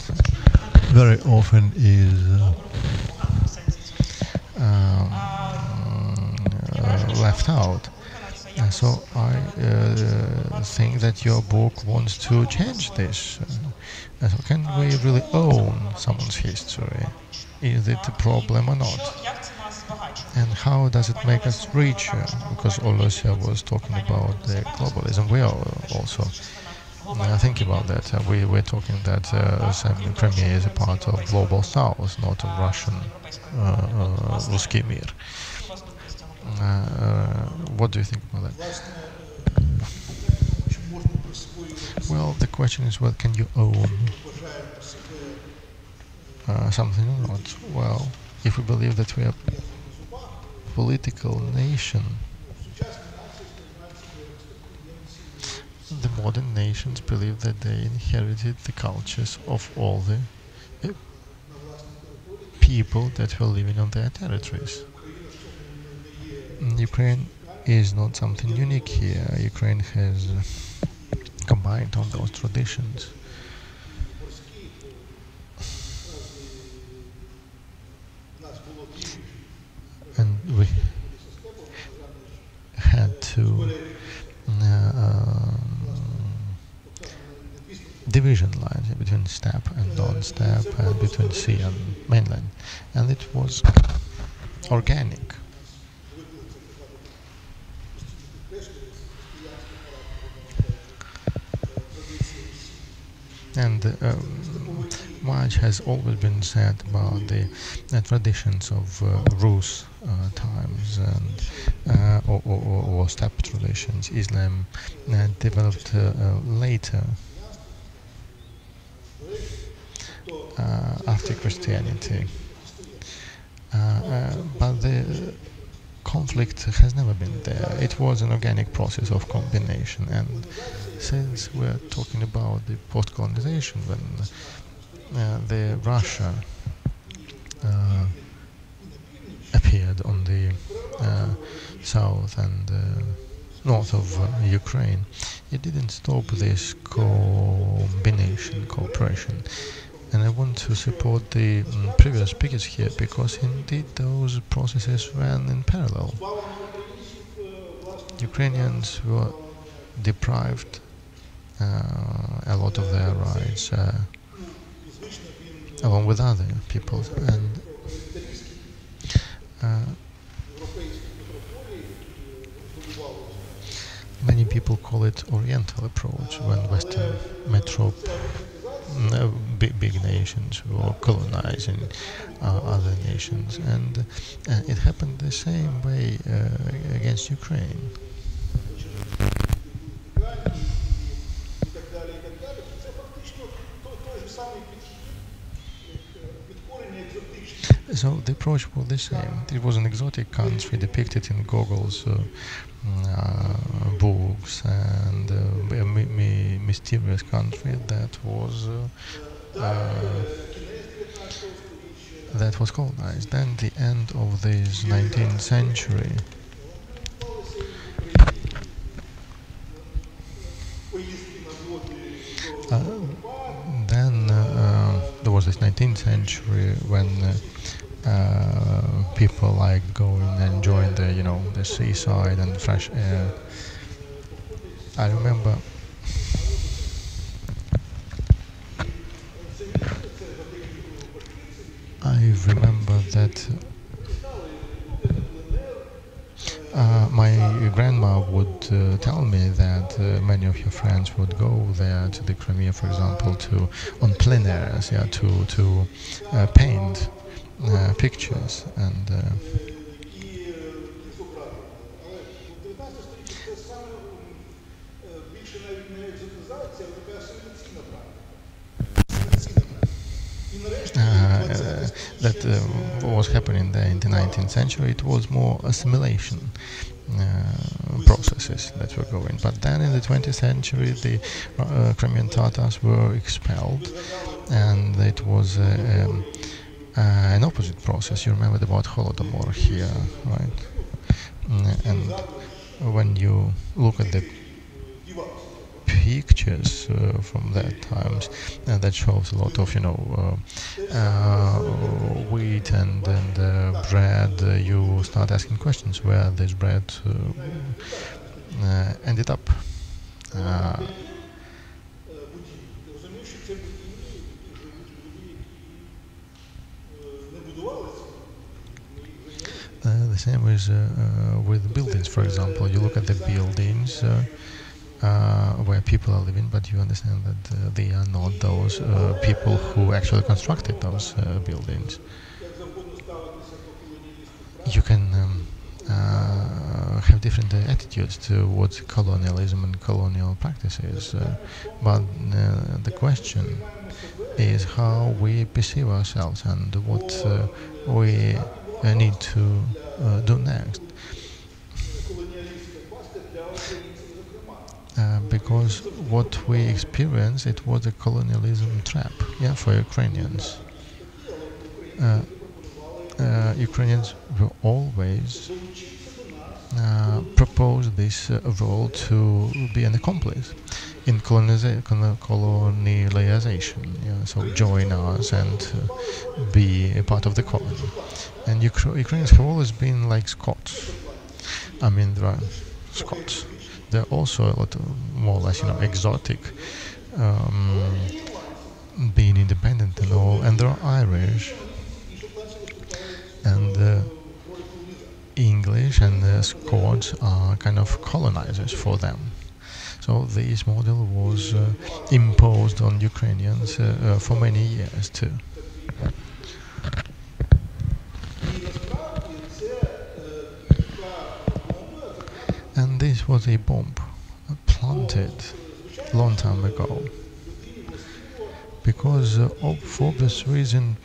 very often is left out. So I think that your book wants to change this. So can we really own someone's history? Is it a problem or not? And how does it make us richer? Because Olesia was talking about the globalism. We are also thinking about that. We're talking that Crimea is a part of global South, not of Russian Ruski Mir. What do you think about that? Well, the question is, well, can you own something or not? Well, if we believe that we are a political nation, the modern nations believe that they inherited the cultures of all the people that were living on their territories. Ukraine is not something unique here. Ukraine has combined all those traditions. And we had to division lines between steppe and non-steppe, and between sea and mainland, and it was organic. And much has always been said about the traditions of Rus times and or steppe traditions. Islam developed later after Christianity, but the conflict has never been there. It was an organic process of combination, and since we're talking about the post-colonization, when the Russia appeared on the south and north of Ukraine, it didn't stop this combination, cooperation. And I want to support the previous speakers here, because indeed those processes ran in parallel. Ukrainians were deprived a lot of their rights, along with other peoples, and many people call it Oriental approach when Western big nations were colonizing other nations, and it happened the same way against Ukraine. So the approach was the same. It was an exotic country depicted in Gogol's books, and a mysterious country that was colonized. Then the end of this 19th century, there was this 19th century when people liked going and enjoying the seaside and fresh air. I remember that my grandma would tell me that many of your friends would go there to the Crimea, for example, on plein airs, to paint pictures, and that what was happening there in the 19th century, it was more assimilation processes that were going. But then in the 20th century, the Crimean Tatars were expelled, and it was an opposite process. You remembered about Holodomor here, right? And when you look at the pictures from that times, that shows a lot of wheat and bread. You start asking questions where this bread ended up. The same is with buildings, for example. You look at the buildings where people are living, but you understand that they are not those people who actually constructed those buildings. You can have different attitudes towards colonialism and colonial practices, but the question is how we perceive ourselves and what we need to do next. Because what we experienced, it was a colonialism trap, for Ukrainians. Ukrainians will always propose this role to be an accomplice in colonialization, so join us and be a part of the colony. And Ukrainians have always been like Scots. I mean, there are Scots. They're also a lot of, more or less, exotic, being independent and all, and they're Irish, and English and Scots are kind of colonizers for them. So this model was imposed on Ukrainians for many years too. And this was a bomb planted a long time ago, because for obvious reason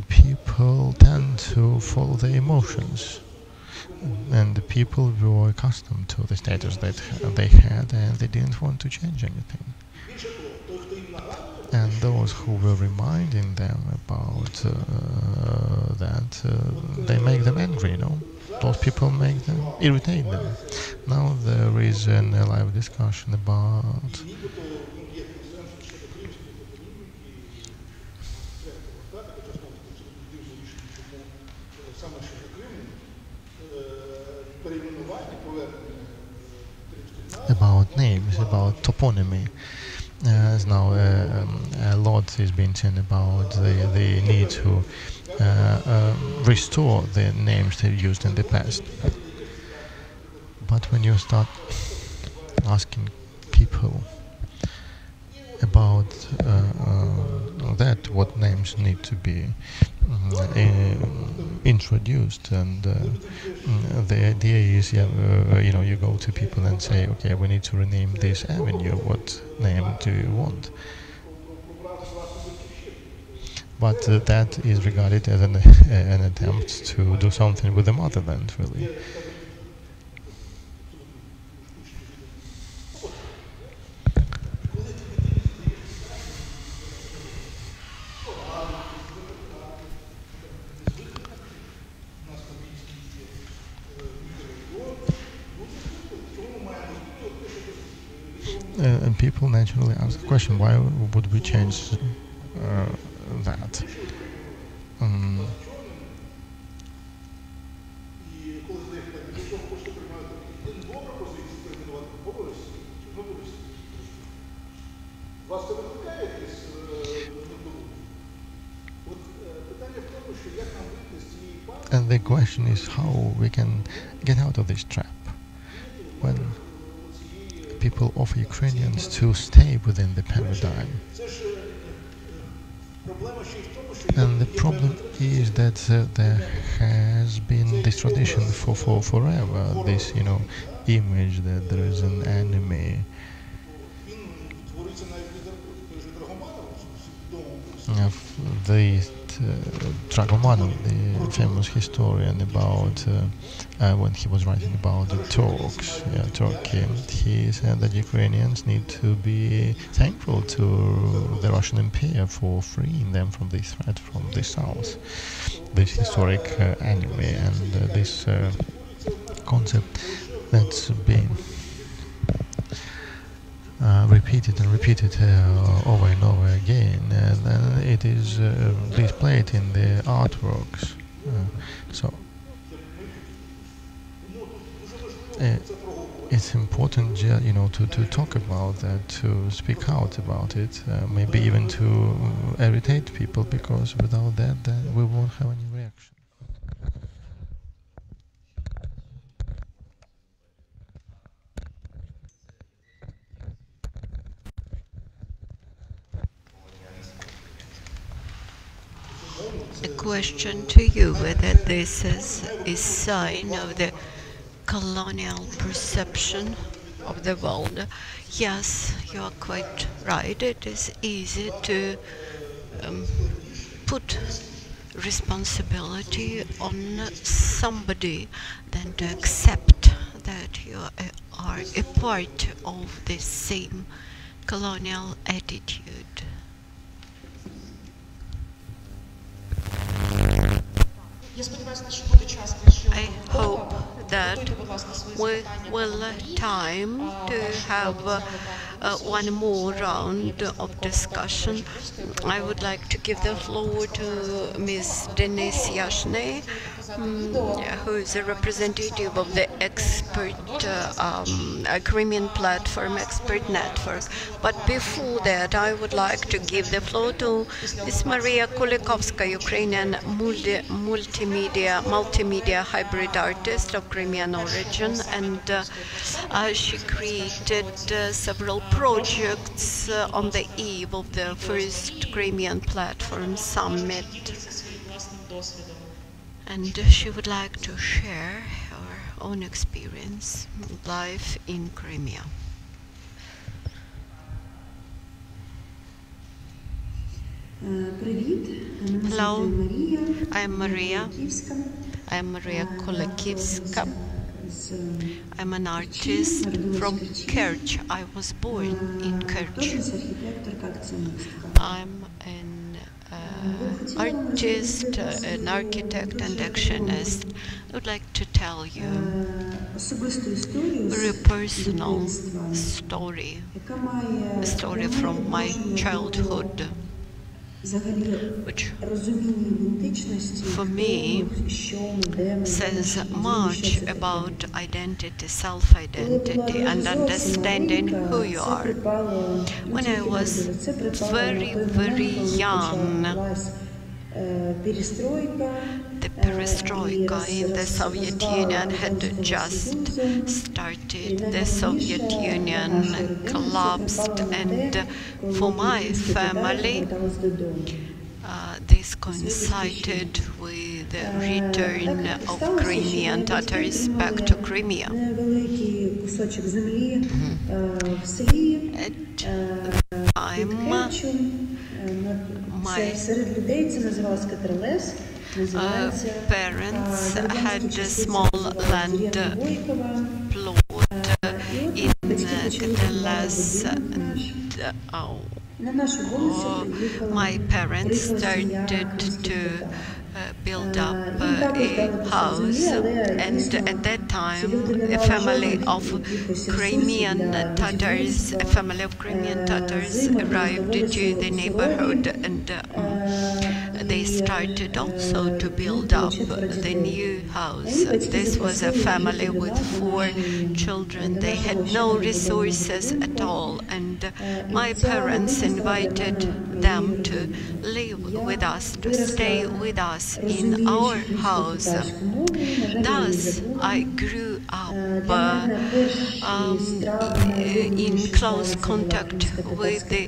people tend to follow their emotions, and the people were accustomed to the status that they had, and they didn't want to change anything. And those who were reminding them about that, they make them angry, Those people make them, irritate them. Now there is a live discussion about about names, about toponymy. As now a lot is being said about the need to restore the names they used in the past. But when you start asking people about that, what names need to be introduced, and the idea is, you go to people and say, okay, we need to rename this avenue. What name do you want? But that is regarded as an attempt to do something with the motherland, really. And people naturally ask the question, why would we change that? And the question is how we can get out of this trap when people offer Ukrainians to stay within the paradigm. And the problem is that there has been this tradition for forever, this image that there is an enemy. The Dragomanov, the famous historian, about when he was writing about the Turkey, he said that Ukrainians need to be thankful to the Russian Empire for freeing them from this threat from the south, this historic enemy, and this concept that's been repeated and repeated over and over again, and it is displayed in the artworks. So it's important, to talk about that, to speak out about it, maybe even to irritate people, because without that, then we won't have any reaction. A question to you, whether this is a sign of the colonial perception of the world. Yes, you are quite right. It is easy to put responsibility on somebody than to accept that you are a part of the same colonial attitude. I hope that we will have time to have one more round of discussion. I would like to give the floor to Ms. Denise Yashnov, who is a representative of the expert Crimean platform expert network. But before that, I would like to give the floor to Ms. Mariia Kulikovska, Ukrainian multimedia hybrid artist of Crimean origin, and she created several projects on the eve of the first Crimean platform summit. And she would like to share her own experience of life in Crimea. Hello, I'm Mariia. I'm Mariia Kulikovska. I'm an artist from Kerch. I was born in Kerch. I'm an artist, an architect and actionist. I would like to tell you a very personal story, a story from my childhood. which for me says much about identity, self-identity, and understanding who you are. When I was very, very young, the perestroika in the Soviet Union had just started. The Soviet Union collapsed, and for my family, this coincided with the return of Crimean Tatars back to Crimea. At the time, my parents had a small land plot in Kateles, and my parents started to build up a house, and at that time a family of Crimean Tatars arrived to the neighborhood, and they started also to build up the new house. This was a family with 4 children. They had no resources at all, and my parents invited them to live with us, to stay with us in our house. Thus, I grew up in close contact with the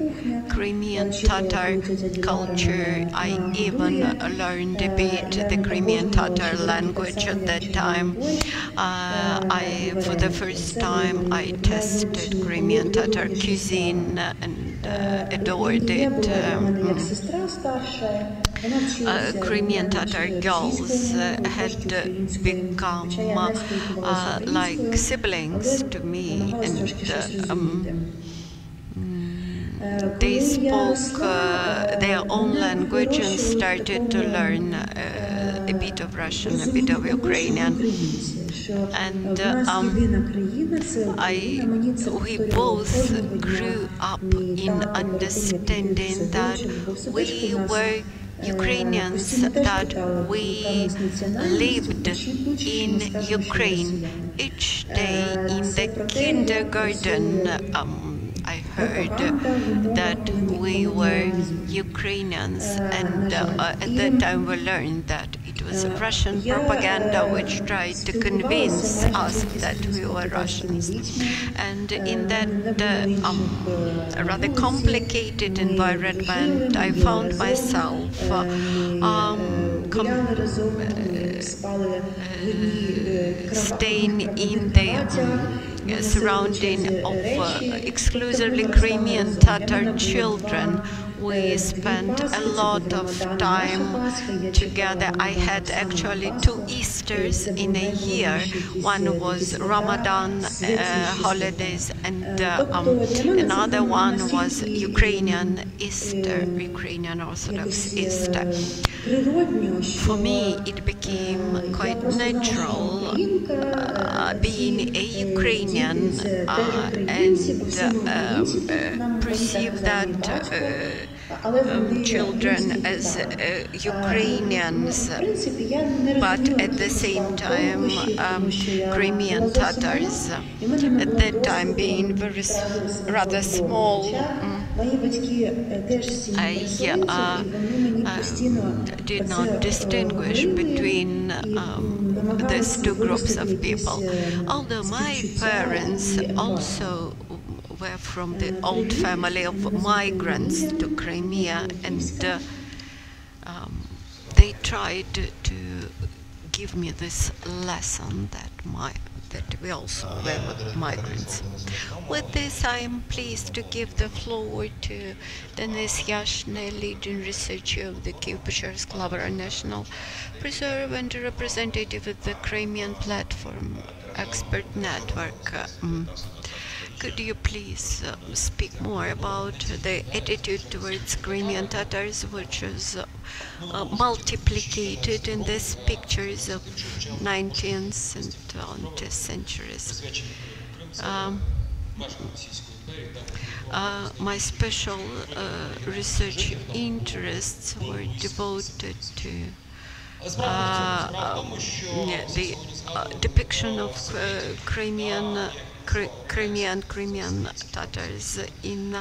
Crimean Tatar culture. I even learned a bit the Crimean Tatar language at that time. For the first time, I tasted Crimean Tatar cuisine and adored it. Crimean Tatar girls had become like siblings to me, and they spoke their own language and started to learn a bit of Russian, a bit of Ukrainian. And we both grew up in understanding that we were Ukrainians, that we lived in Ukraine. Each day in the kindergarten, I heard that we were Ukrainians, and at that time we learned that it was Russian propaganda which tried to convince us that we were Russians. And in that rather complicated environment, I found myself staying in the surrounding of exclusively Crimean Tatar children. We spent a lot of time together. I had actually 2 Easters in a year. One was Ramadan holidays, and another one was Ukrainian Easter, Ukrainian Orthodox Easter. For me, it became quite natural being a Ukrainian and perceive that children as Ukrainians, but at the same time Crimean Tatars. At that time, being rather small, I did not distinguish between these 2 groups of people. Although my parents also were from the old family of migrants to Crimea, and they tried to give me this lesson that we also were migrants. With this, I am pleased to give the floor to Denis Yashnov, leading researcher of the Kyiv-Pechersk Lavra National Preserve and representative of the Crimean Platform Expert Network. Could you please speak more about the attitude towards Crimean Tatars, which is multiplicated in these pictures of 19th and 20th centuries? My special research interests were devoted to the depiction of Crimean Tatars in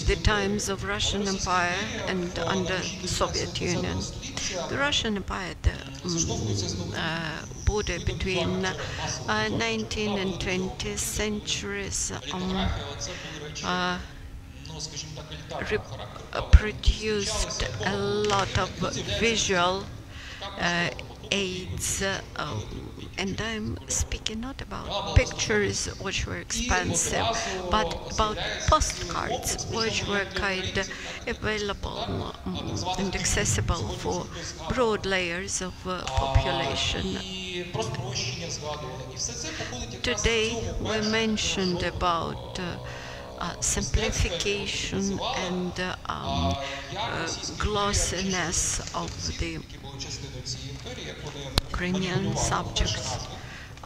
the times of Russian Empire and under Soviet Union. The Russian Empire, the border between 19th and 20th centuries, produced a lot of visual aids, and I'm speaking not about pictures which were expensive, but about postcards which were kind of available and accessible for broad layers of population. Today we mentioned about simplification and glossiness of the Crimean subjects.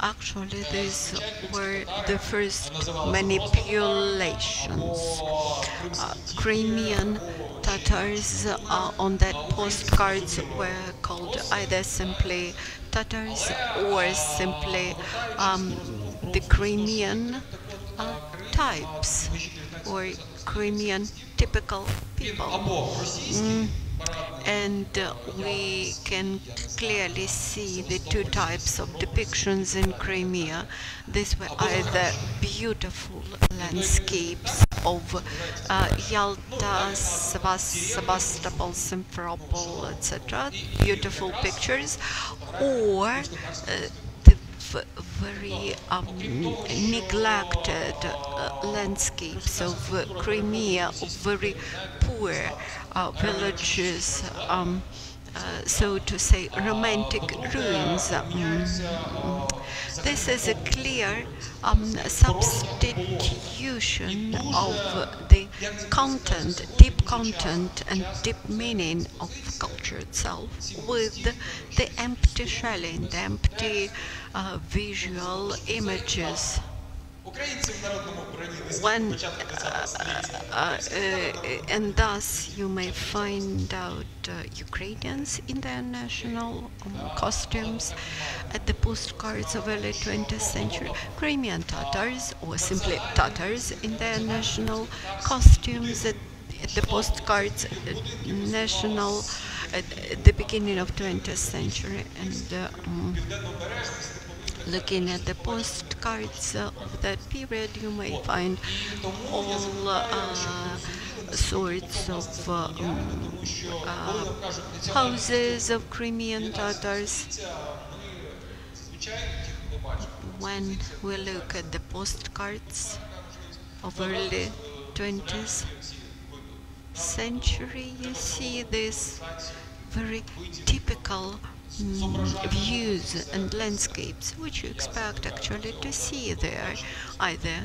Actually, these were the first manipulations. Crimean Tatars on that postcards were called either simply Tatars or simply the Crimean types or Crimean typical people. And we can clearly see the two types of depictions in Crimea. These were either beautiful landscapes of Yalta, Sevastopol, Simferopol, etc., beautiful pictures, or the very neglected landscapes of Crimea, of very poor villages, so to say, romantic ruins. This is a clear substitution of the content, deep content and deep meaning of culture itself with the empty shelling, the empty visual images. And thus you may find out Ukrainians in their national costumes at the postcards of early 20th century, Crimean Tatars or simply Tatars in their national costumes at the postcards national at the beginning of 20th century, and looking at the postcards of that period, you may find all sorts of houses of Crimean Tatars. When we look at the postcards of early 20th century, you see this very typical views and landscapes which you expect actually to see there, either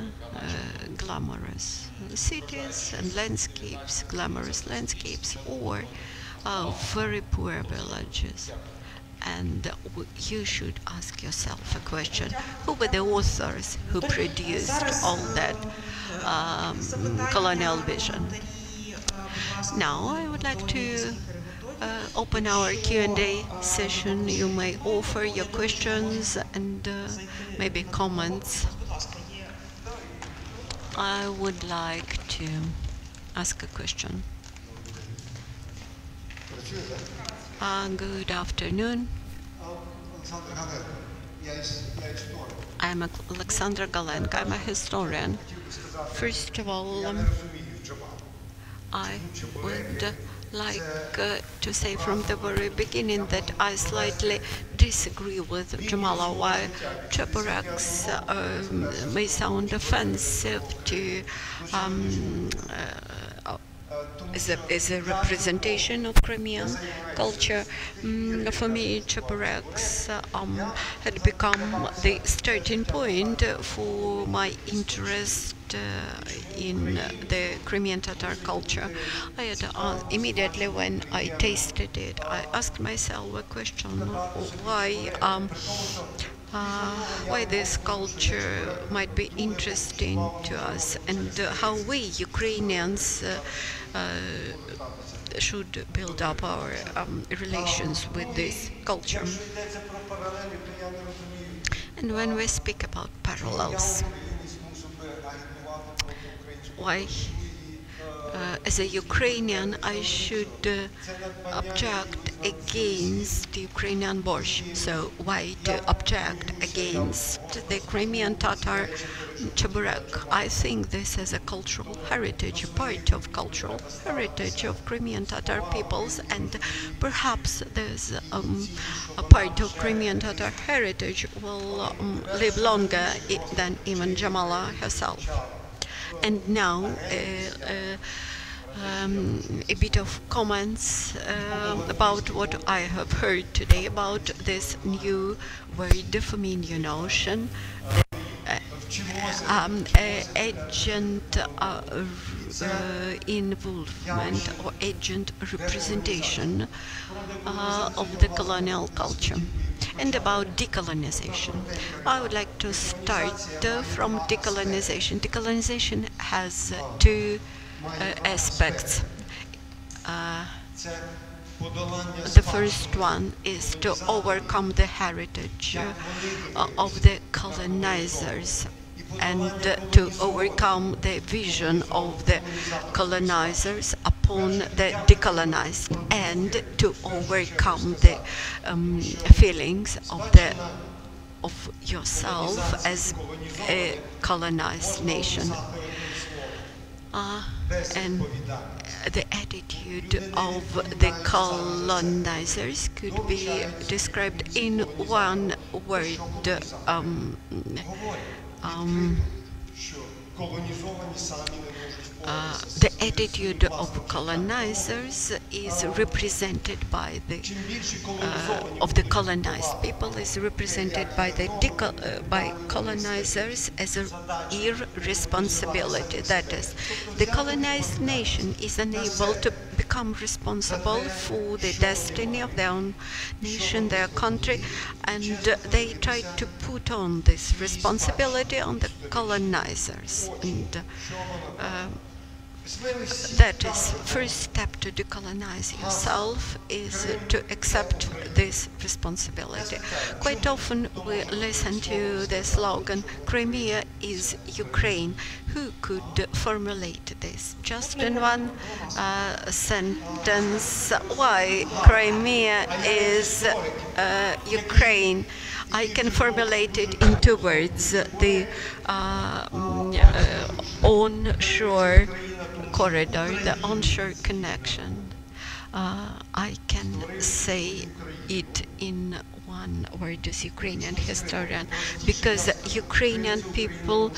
glamorous cities and landscapes, glamorous landscapes, or very poor villages. And you should ask yourself a question: who were the authors who produced all that colonial vision? Now I would like to open our Q&A session. You may offer your questions and maybe comments. I would like to ask a question. Good afternoon. I'm Alexandra Galenka. I'm a historian. First of all, I would like to say from the very beginning that I slightly disagree with Liudmyla. While Chepareks may sound offensive to as a representation of Crimean culture, for me Chepareks had become the starting point for my interest in the Crimean Tatar culture. I had immediately when I tasted it, I asked myself a question: why why this culture might be interesting to us, and how we Ukrainians should build up our relations with this culture. And when we speak about parallels, why, as a Ukrainian, I should object against the Ukrainian borscht. So why to object against the Crimean Tatar chaburek? I think this is a cultural heritage, a part of cultural heritage of Crimean Tatar peoples, and perhaps there's a part of Crimean Tatar heritage will live longer than even Jamala herself. And now a bit of comments about what I have heard today about this new, very definite new notion, agent involvement or agent representation of the colonial culture, and about decolonization. I would like to start from decolonization. Decolonization has two aspects. The first one is to overcome the heritage of the colonizers and to overcome the vision of the colonizers upon the decolonized, and to overcome the feelings of yourself as a colonized nation. And the attitude of the colonizers could be described in one word. The attitude of colonizers is represented by the of the colonized people is represented by the by colonizers as an irresponsibility. That is, the colonized nation is unable to become responsible for the destiny of their own nation, their country, and they try to put on this responsibility on the colonizers. And that is first step to decolonize yourself, is to accept this responsibility. Quite often we listen to the slogan, Crimea is Ukraine. Who could formulate this? Just in one sentence, why Crimea is Ukraine? I can formulate it in two words: the onshore corridor, the onshore connection. I can say it in one word as Ukrainian historian, because Ukrainian people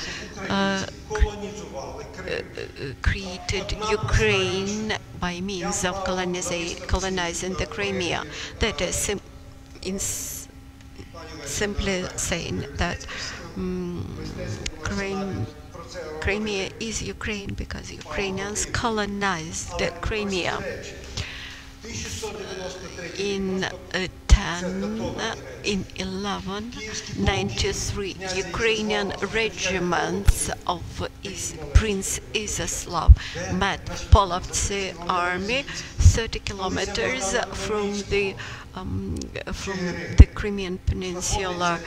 created Ukraine by means of colonizing the Crimea. That is simply saying that Crimea is Ukraine because Ukrainians colonized Crimea. In 1193, Ukrainian regiments of Prince Iziaslav met Oleksii army 30 kilometers from the Crimean Peninsula.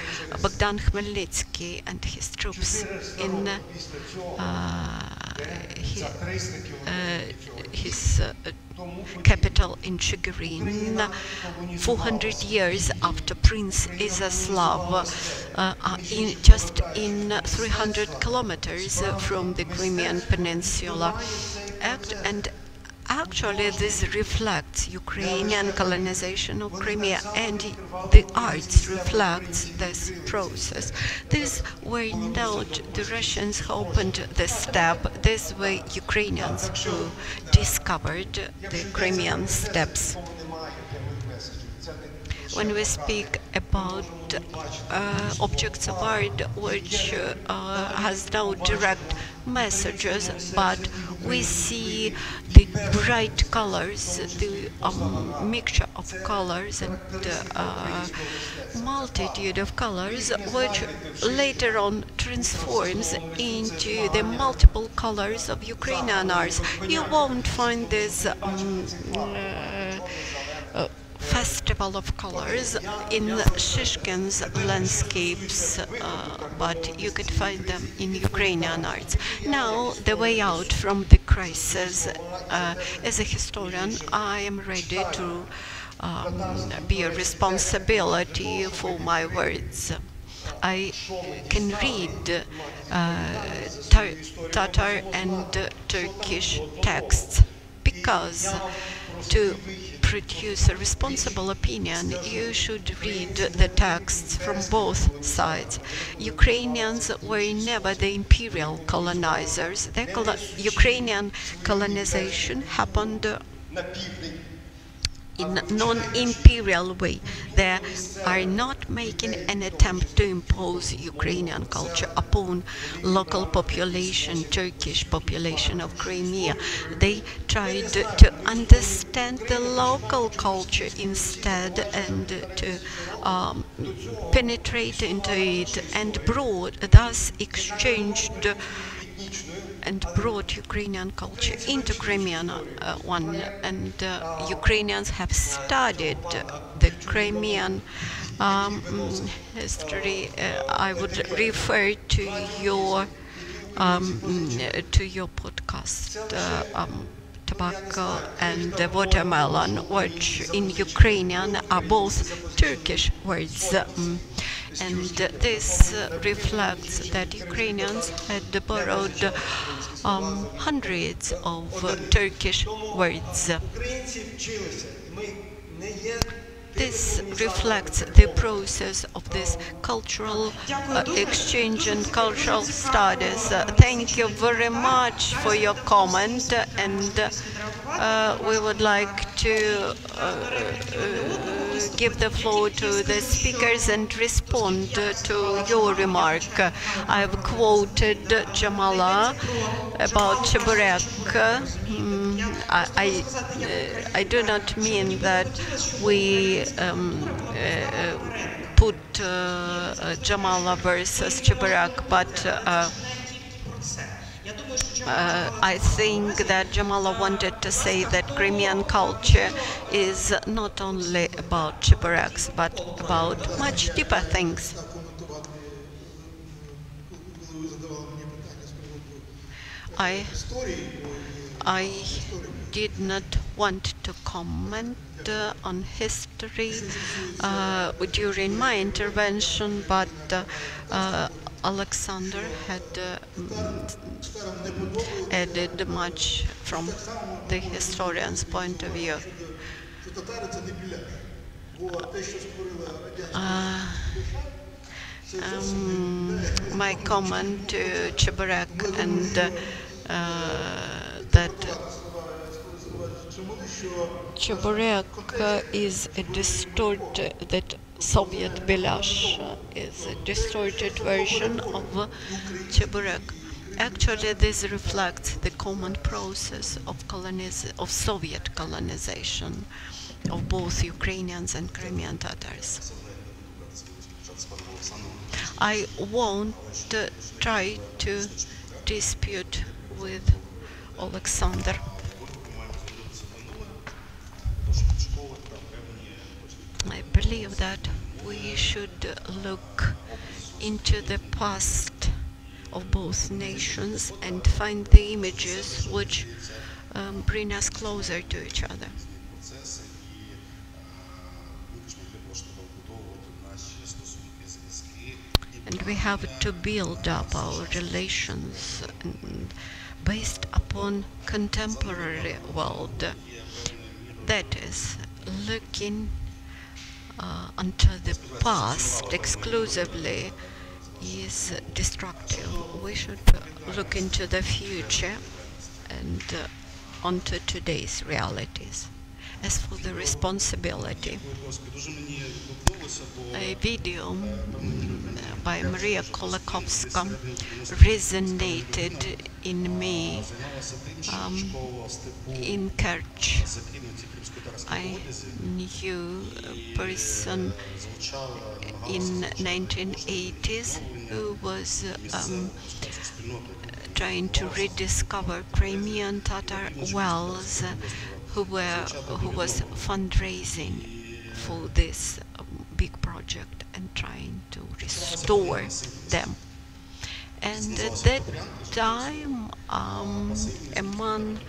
Bogdan Khmelnytsky and his troops in his capital in Chigirin, 400 years after Prince Iziaslav, just in 300 kilometers from the Crimean Peninsula. And actually, this reflects Ukrainian colonization of Crimea, and the arts reflects this process. These were not the Russians who opened the steppe. These were Ukrainians who discovered the Crimean steppes. When we speak about objects of art which has no direct messages, but we see the bright colors, the mixture of colors and multitude of colors, which later on transforms into the multiple colors of Ukrainian arts. You won't find this festival of colors in Shishkin's landscapes, but you could find them in Ukrainian arts. Now, the way out from the crisis. As a historian, I am ready to bear responsibility for my words. I can read Tatar and Turkish texts because to produce a responsible opinion, you should read the texts from both sides. Ukrainians were never the imperial colonizers. The Ukrainian colonization happened in a non-imperial way. They are not making an attempt to impose Ukrainian culture upon local population, Turkish population of Crimea. They tried to understand the local culture instead and to penetrate into it and thus exchanged and brought Ukrainian culture into Crimean one. And Ukrainians have studied the Crimean history. I would refer to your podcast, tobacco and the watermelon, which in Ukrainian are both Turkish words. And this reflects that Ukrainians had borrowed hundreds of Turkish words. This reflects the process of this cultural exchange and cultural studies. Thank you very much for your comment, and we would like to give the floor to the speakers and respond to your remark. I've quoted Jamala about Cheburek. I do not mean that we put Jamala versus Cheburek, but I think that Jamala wanted to say that Crimean culture is not only about Chebureks, but about much deeper things. I did not want to comment on history during my intervention, but Alexander had added much from the historian's point of view. My comment to Cheburek and that Cheburek is a distorted, that Soviet Belash is a distorted version of Cheburek. Actually, this reflects the common process of Soviet colonization of both Ukrainians and Crimean Tatars. I won't try to dispute with Oleksandr. I believe that we should look into the past of both nations and find the images which bring us closer to each other. And we have to build up our relations based upon contemporary world. That is, looking onto the past exclusively is destructive. We should look into the future and onto today's realities. As for the responsibility, a video by Mariia Kulikovska resonated in me in Kerch. I knew a person in 1980s who was trying to rediscover Crimean Tatar wells, who was fundraising for this big project and trying to restore them. And at that time, among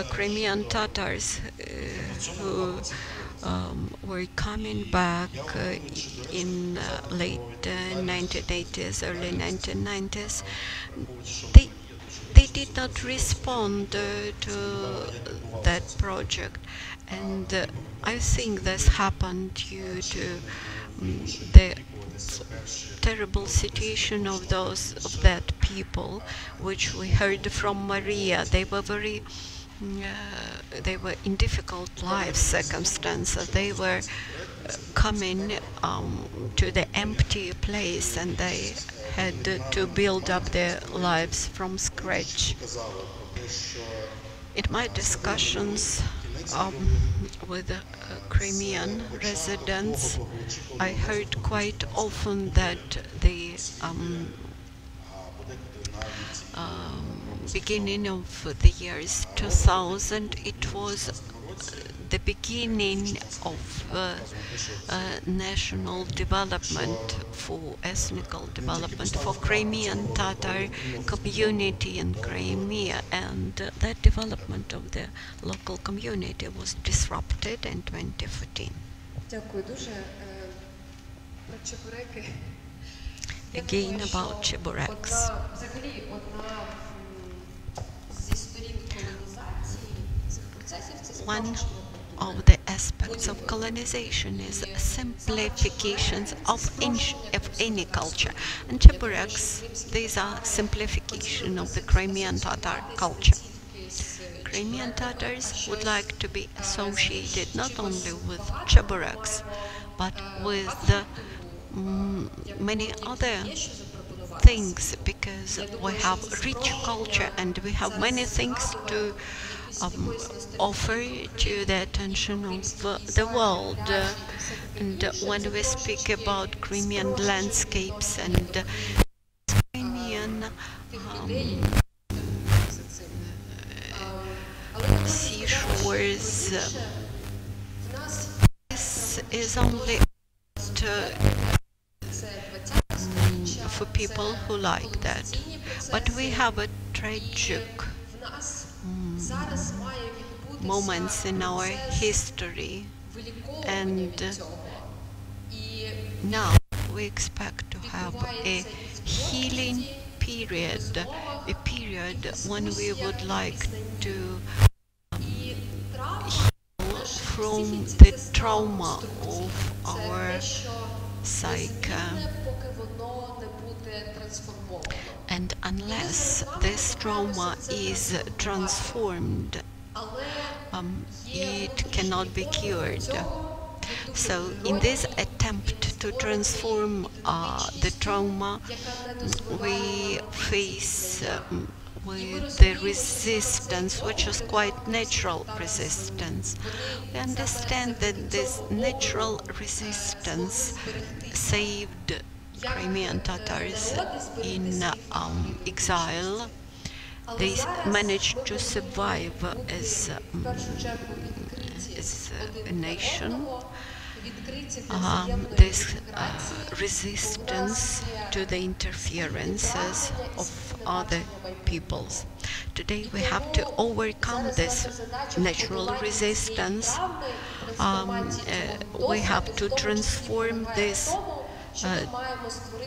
Crimean Tatars who were coming back in late 1980s, early 1990s, they did not respond to that project, and I think this happened due to the terrible situation of that people, which we heard from Mariia. They were in difficult life circumstances. They were coming to the empty place, and they had to build up their lives from scratch. In my discussions with Crimean residents, I heard quite often that the beginning of the years 2000, it was the beginning of national development, for ethnical development, for Crimean Tatar community in Crimea, and that development of the local community was disrupted in 2014. Again, about Chebureks. One of the aspects of colonization is simplifications of any culture. And Chebureks, these are simplification of the Crimean Tatar culture. Crimean Tatars would like to be associated not only with Chebureks, but with many other things, because we have rich culture and we have many things to offer to the attention of the world. And when we speak about Crimean landscapes and Crimean seashores, this is only for people who like that. But we have a tragic moments in our history, and now we expect to have a healing period, a period when we would like to heal from the trauma of our psyche. And unless this trauma is transformed, it cannot be cured. So in this attempt to transform the trauma, we face with the resistance, which is quite natural resistance. We understand that this natural resistance saved Crimean Tatars in exile. They managed to survive as a nation. This resistance to the interferences of other peoples. Today we have to overcome this natural resistance. We have to transform this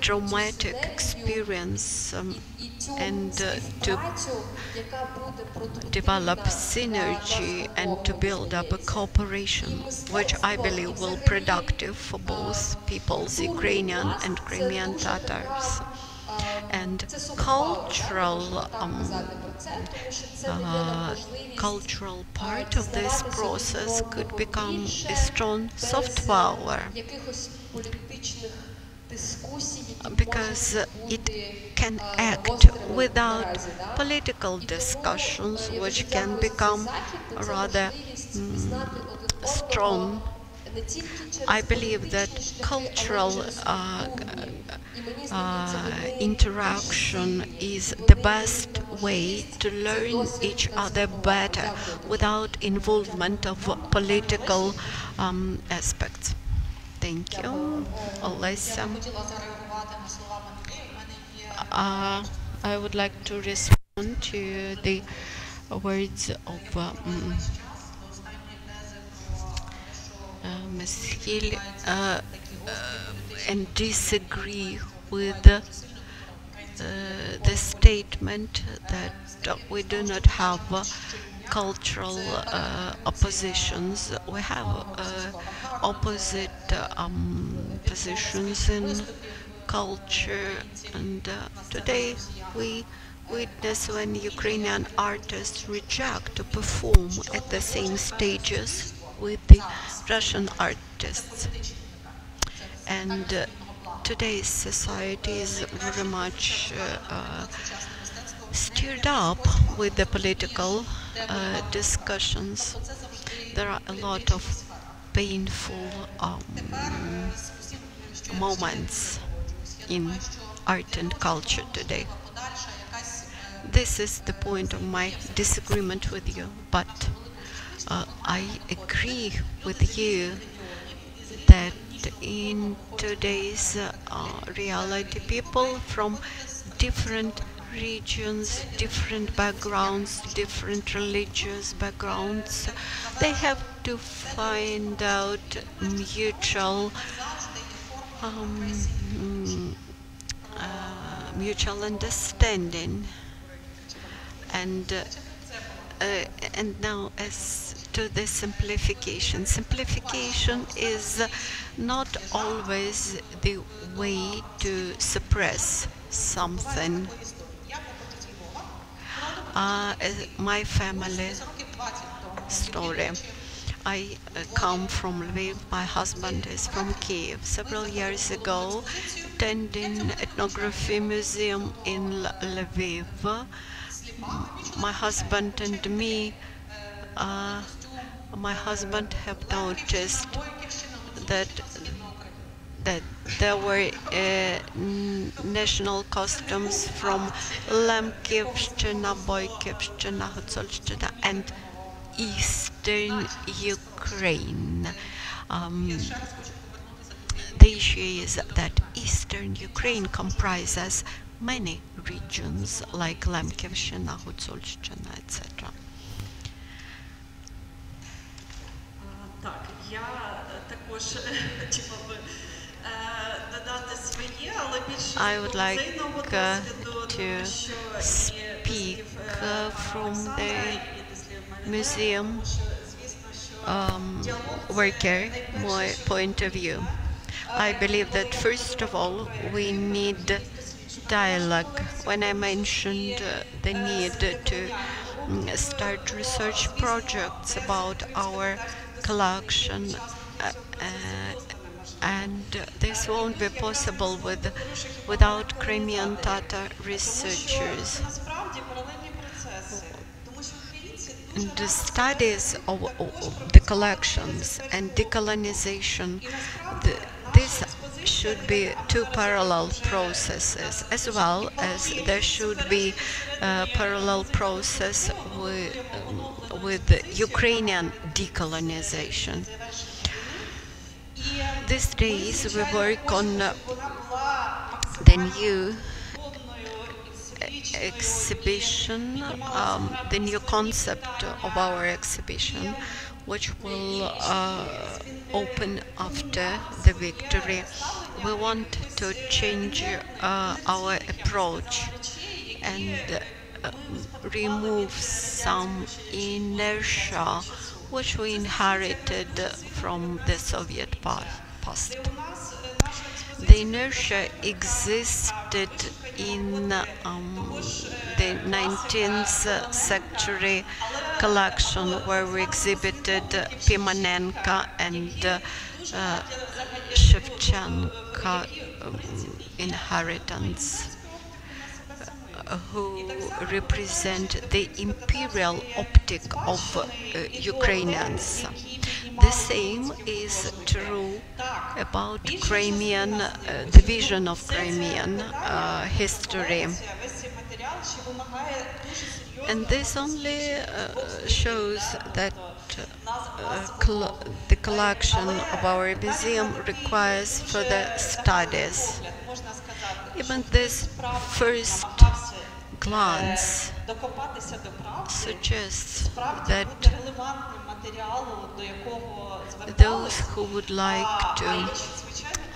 traumatic experience and to develop synergy and to build up a cooperation, which I believe will be productive for both peoples, Ukrainian and Crimean Tatars. and cultural part of this process could become a strong soft power, because it can act without political discussions, which can become rather strong. I believe that cultural interaction is the best way to learn each other better without involvement of political aspects. Thank you, Olesia. I would like to respond to the words of Ms. Hill and disagree with the statement that we do not have cultural oppositions. We have opposite positions in culture, and today we witness when Ukrainian artists reject to perform at the same stages with the Russian artists. And today's society is very much stirred up with the political discussions. There are a lot of painful moments in art and culture today. This is the point of my disagreement with you, but I agree with you that in today's reality, people from different regions, different backgrounds, different religious backgrounds, they have to find out mutual understanding. And now, as to the simplification. Simplification is not always the way to suppress something. My family story. I come from Lviv. My husband is from Kyiv. Several years ago, attending ethnography museum in Lviv, my husband and me, my husband have noticed that there were national costumes from Lemkivshchina, Boykivshchina, Hutzolshchina, and Eastern Ukraine. The issue is that Eastern Ukraine comprises many regions like Lemkivshchina, Hutzolshchina, etc. I would like to speak from the museum worker point of view. I believe that first of all we need dialogue. When I mentioned the need to start research projects about our collection, and this won't be possible without Crimean Tatar researchers. The studies of the collections and decolonization, this should be two parallel processes, as well as there should be a parallel process with Ukrainian decolonization. These days we work on the new exhibition, the new concept of our exhibition, which will open after the victory. We want to change our approach and remove some inertia which we inherited from the Soviet past. The inertia existed in the 19th century collection where we exhibited Pimanenko and Shevchenko inheritance, who represent the imperial optic of Ukrainians. The same is true about Crimean, division of Crimean history. And this only shows that the collection of our museum requires further studies. Even this first glance suggests that those who would like to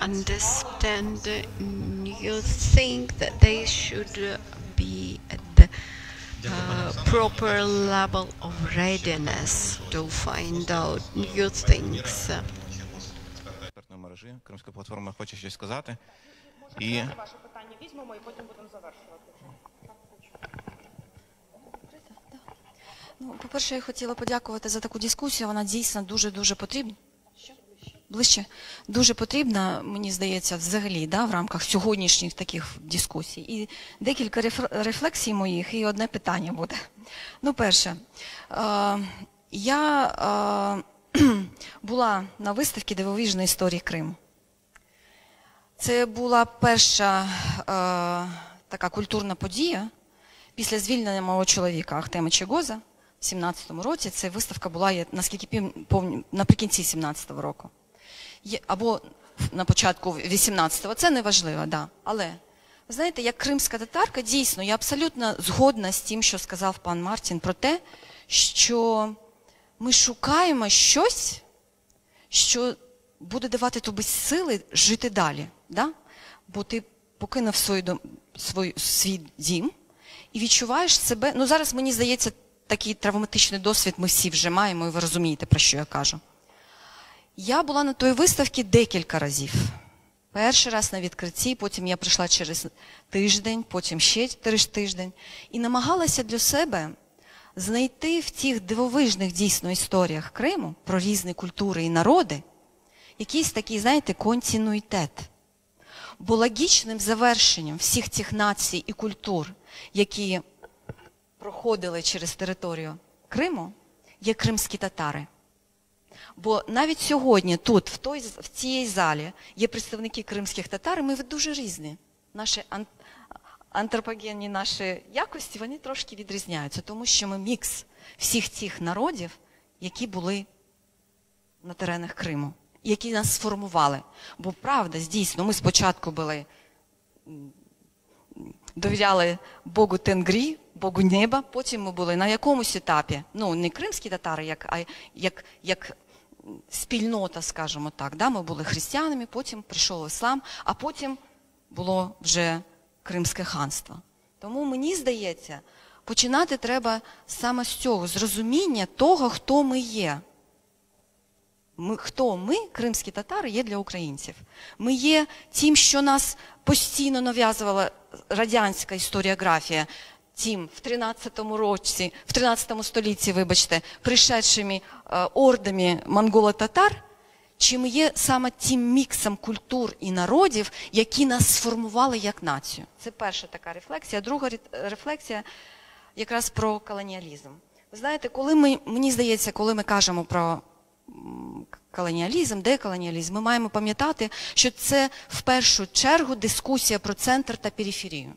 understand new things, that they should be at the proper level of readiness to find out new things. Експертної мережі Кримська платформа хоче щось сказати. І Ваше питання візьмемо і потім будемо завершувати. Ну, по-перше, я хотіла подякувати за таку дискусію, вона дійсно дуже-дуже потрібна. Ближче. Дуже потрібна, мені здається, взагалі, да, в рамках сьогоднішніх таких дискусій. І декілька рефлексій моїх, і одне питання буде. Ну, перше, я була на виставці «Дивовижна історія Криму». Це була перша така культурна подія після звільнення мого чоловіка Ахтема Чегоза в 17-му році. Ця виставка була, наскільки пам'ятаю, наприкінці 17-го року. Або на початку 18-го, це не важливо, да. Але, ви знаєте, як кримська татарка, дійсно, я абсолютно згодна з тим, що сказав пан Мартін, про те, що ми шукаємо щось, що буде давати тобі сили жити далі, да? Бо ти покинув свій дім і відчуваєш себе, ну зараз мені здається, такий травматичний досвід ми всі вже маємо, і ви розумієте, про що я кажу. Я була на той виставці декілька разів. Перший раз на відкритті, потім я прийшла через тиждень, потім ще тиждень. І намагалася для себе знайти в тих дивовижних дійсно історіях Криму про різні культури і народи якийсь такий, знаєте, континуїтет. Бо логічним завершенням всіх цих націй і культур, які проходили через територію Криму, є кримські татари. Бо навіть сьогодні тут, в цій залі, є представники кримських татар, і ми дуже різні. Наші антропогенні наші якості, вони трошки відрізняються, тому що ми мікс всіх цих народів, які були на теренах Криму, які нас сформували. Бо правда, дійсно, ми спочатку довіряли Богу Тенгрі, Богу неба, потім ми були на якомусь етапі, ну не кримські татари, а як спільнота, скажімо так, да? Ми були християнами, потім прийшов іслам, а потім було вже Кримське ханство. Тому мені здається, починати треба саме з цього, з розуміння того, хто ми є. Хто ми, кримські татари, є для українців. Ми є тим, що нас постійно нав'язувала радянська історіографія, тим в 13 столітті, вибачте, пришедшими ордами монголо-татар, чи ми є саме тим міксом культур і народів, які нас сформували як націю. Це перша така рефлексія. Друга рефлексія якраз про колоніалізм. Ви знаєте, мені здається, коли ми кажемо про колоніалізм, деколоніалізм, ми маємо пам'ятати, що це в першу чергу дискусія про центр та периферію.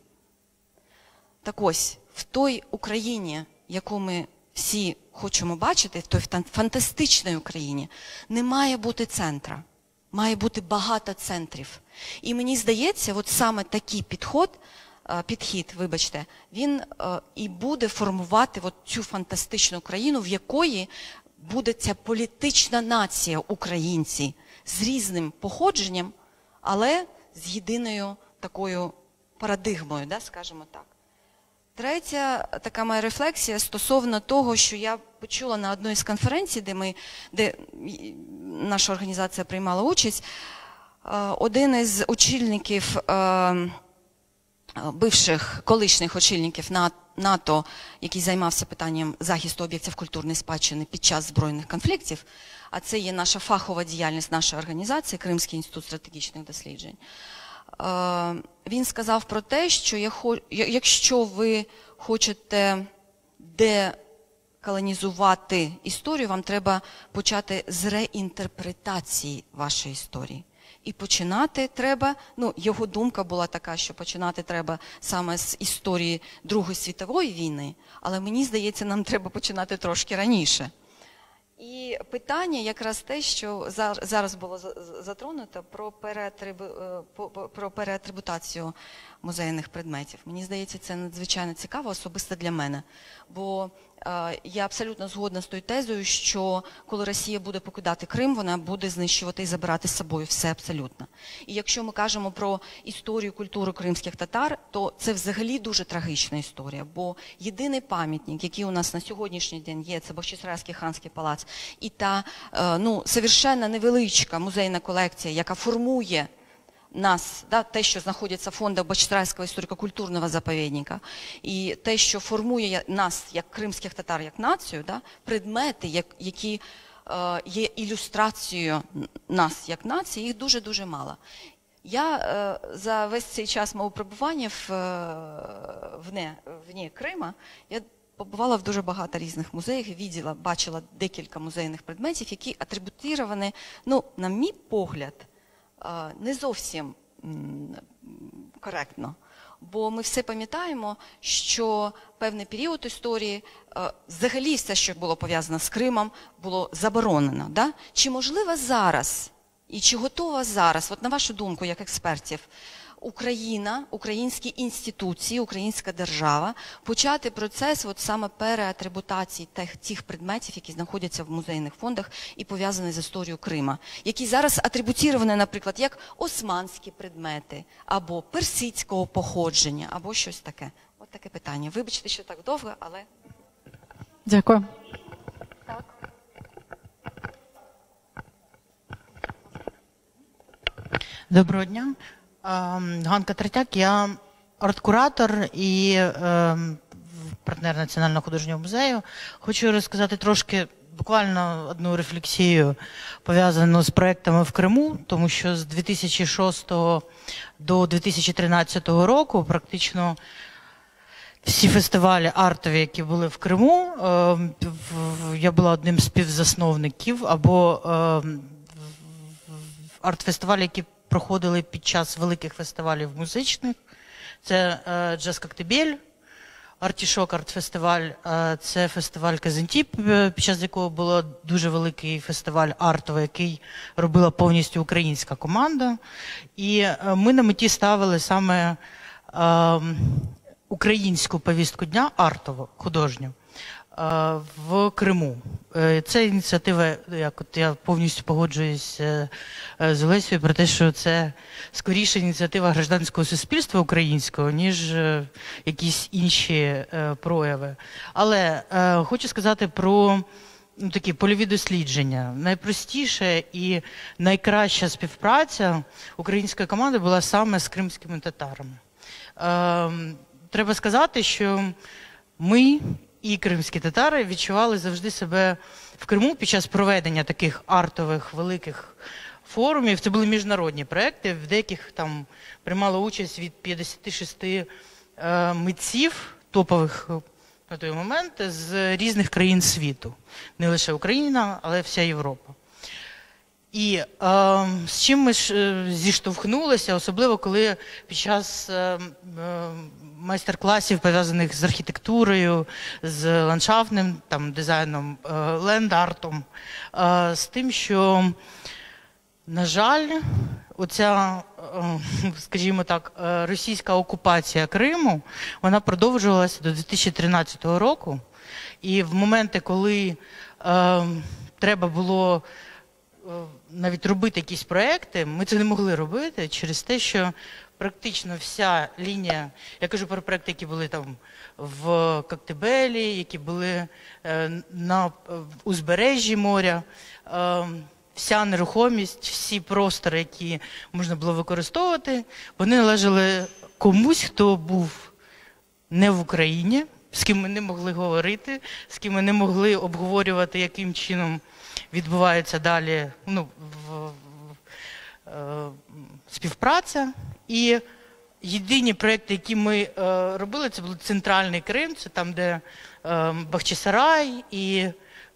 Так ось, в той Україні, яку ми всі хочемо бачити, в той фантастичній Україні, не має бути центра, має бути багато центрів. І мені здається, от саме такий підхід, він і буде формувати от цю фантастичну країну, в якої буде ця політична нація українці з різним походженням, але з єдиною такою парадигмою, да, скажімо так. Третя така моя рефлексія стосовно того, що я почула на одній з конференцій, де наша організація приймала участь, Один із очільників, бивших, колишніх очільників НАТО, який займався питанням захисту об'єктів культурної спадщини під час збройних конфліктів, а це є наша фахова діяльність нашої організації, Кримський інститут стратегічних досліджень, він сказав про те, що якщо ви хочете деколонізувати історію, вам треба почати з реінтерпретації вашої історії. І починати треба, його думка була така, що починати треба саме з історії Другої світової війни, але мені здається, нам треба починати трошки раніше. І питання якраз те, що зараз було затронуто про переатрибутацію музейних предметів. Мені здається, це надзвичайно цікаво, особисто для мене. Бо я абсолютно згодна з тою тезою, що коли Росія буде покидати Крим, вона буде знищувати і забирати з собою все абсолютно. І якщо ми кажемо про історію, культуру кримських татар, то це взагалі дуже трагічна історія. Бо єдиний пам'ятник, який у нас на сьогоднішній день є, це Бахчисарайський ханський палац. І та, совершенно невеличка музейна колекція, яка формує нас, те, що знаходиться в фондах Бахчисарайського історико-культурного заповідника, і те, що формує нас, як кримських татар, як націю, предмети, які є ілюстрацією нас, як нації, їх дуже-дуже мало. Я за весь цей час мого перебування вне Крима, я побувала в дуже багато різних музеїв, бачила декілька музейних предметів, які атрибутовані, на мій погляд, не зовсім коректно. Бо ми все пам'ятаємо, що певний період історії, взагалі все, що було пов'язано з Кримом, було заборонено. Да? Чи можливо зараз, і чи готова зараз, от на вашу думку, як експертів, Україна, українські інституції, українська держава почати процес саме переатрибутації тих предметів, які знаходяться в музейних фондах і пов'язані з історією Крима, які зараз атрибутовані, наприклад, як османські предмети, або персидського походження, або щось таке. От таке питання. Вибачте, що так довго, але... Дякую. Так. Доброго дня. Ганка Третяк, я арт-куратор і партнер Національного художнього музею. Хочу розказати трошки, буквально одну рефлексію, пов'язану з проектами в Криму, тому що з 2006 до 2013 року практично всі фестивалі артові, які були в Криму, я була одним з співзасновників, або арт-фестивалі, які проходили під час великих фестивалів музичних. Це «Джаз Коктебель», «Артішок» арт-фестиваль, це фестиваль «Казантіп», під час якого був дуже великий фестиваль артовий, який робила повністю українська команда. І ми на меті ставили саме українську повістку дня, артову, художню, в Криму. Це ініціатива, я повністю погоджуюсь з Олесією про те, що це скоріше ініціатива громадянського суспільства українського, ніж якісь інші прояви. Але хочу сказати про такі польові дослідження. Найпростіша і найкраща співпраця української команди була саме з кримськими татарами. Треба сказати, що ми і кримські татари відчували завжди себе в Криму під час проведення таких артових великих форумів. Це були міжнародні проекти, в деяких там приймало участь від 56 митців топових на той момент з різних країн світу. Не лише Україна, але вся Європа. І з чим ми зіштовхнулися, особливо коли під час майстер-класів, пов'язаних з архітектурою, з ландшафтним дизайном, ленд-артом, з тим, що, на жаль, оця, скажімо так, російська окупація Криму, вона продовжувалася до 2013 року. І в моменти, коли треба було навіть робити якісь проекти, ми це не могли робити через те, що практично вся лінія, я кажу про проекти, які були там в Коктебелі, які були на узбережжі моря, вся нерухомість, всі простори, які можна було використовувати, вони належали комусь, хто був не в Україні, з ким ми не могли говорити, з ким ми не могли обговорювати, яким чином відбувається далі співпраця. І єдині проєкти, які ми робили, це був Центральний Крим, це там, де Бахчисарай, і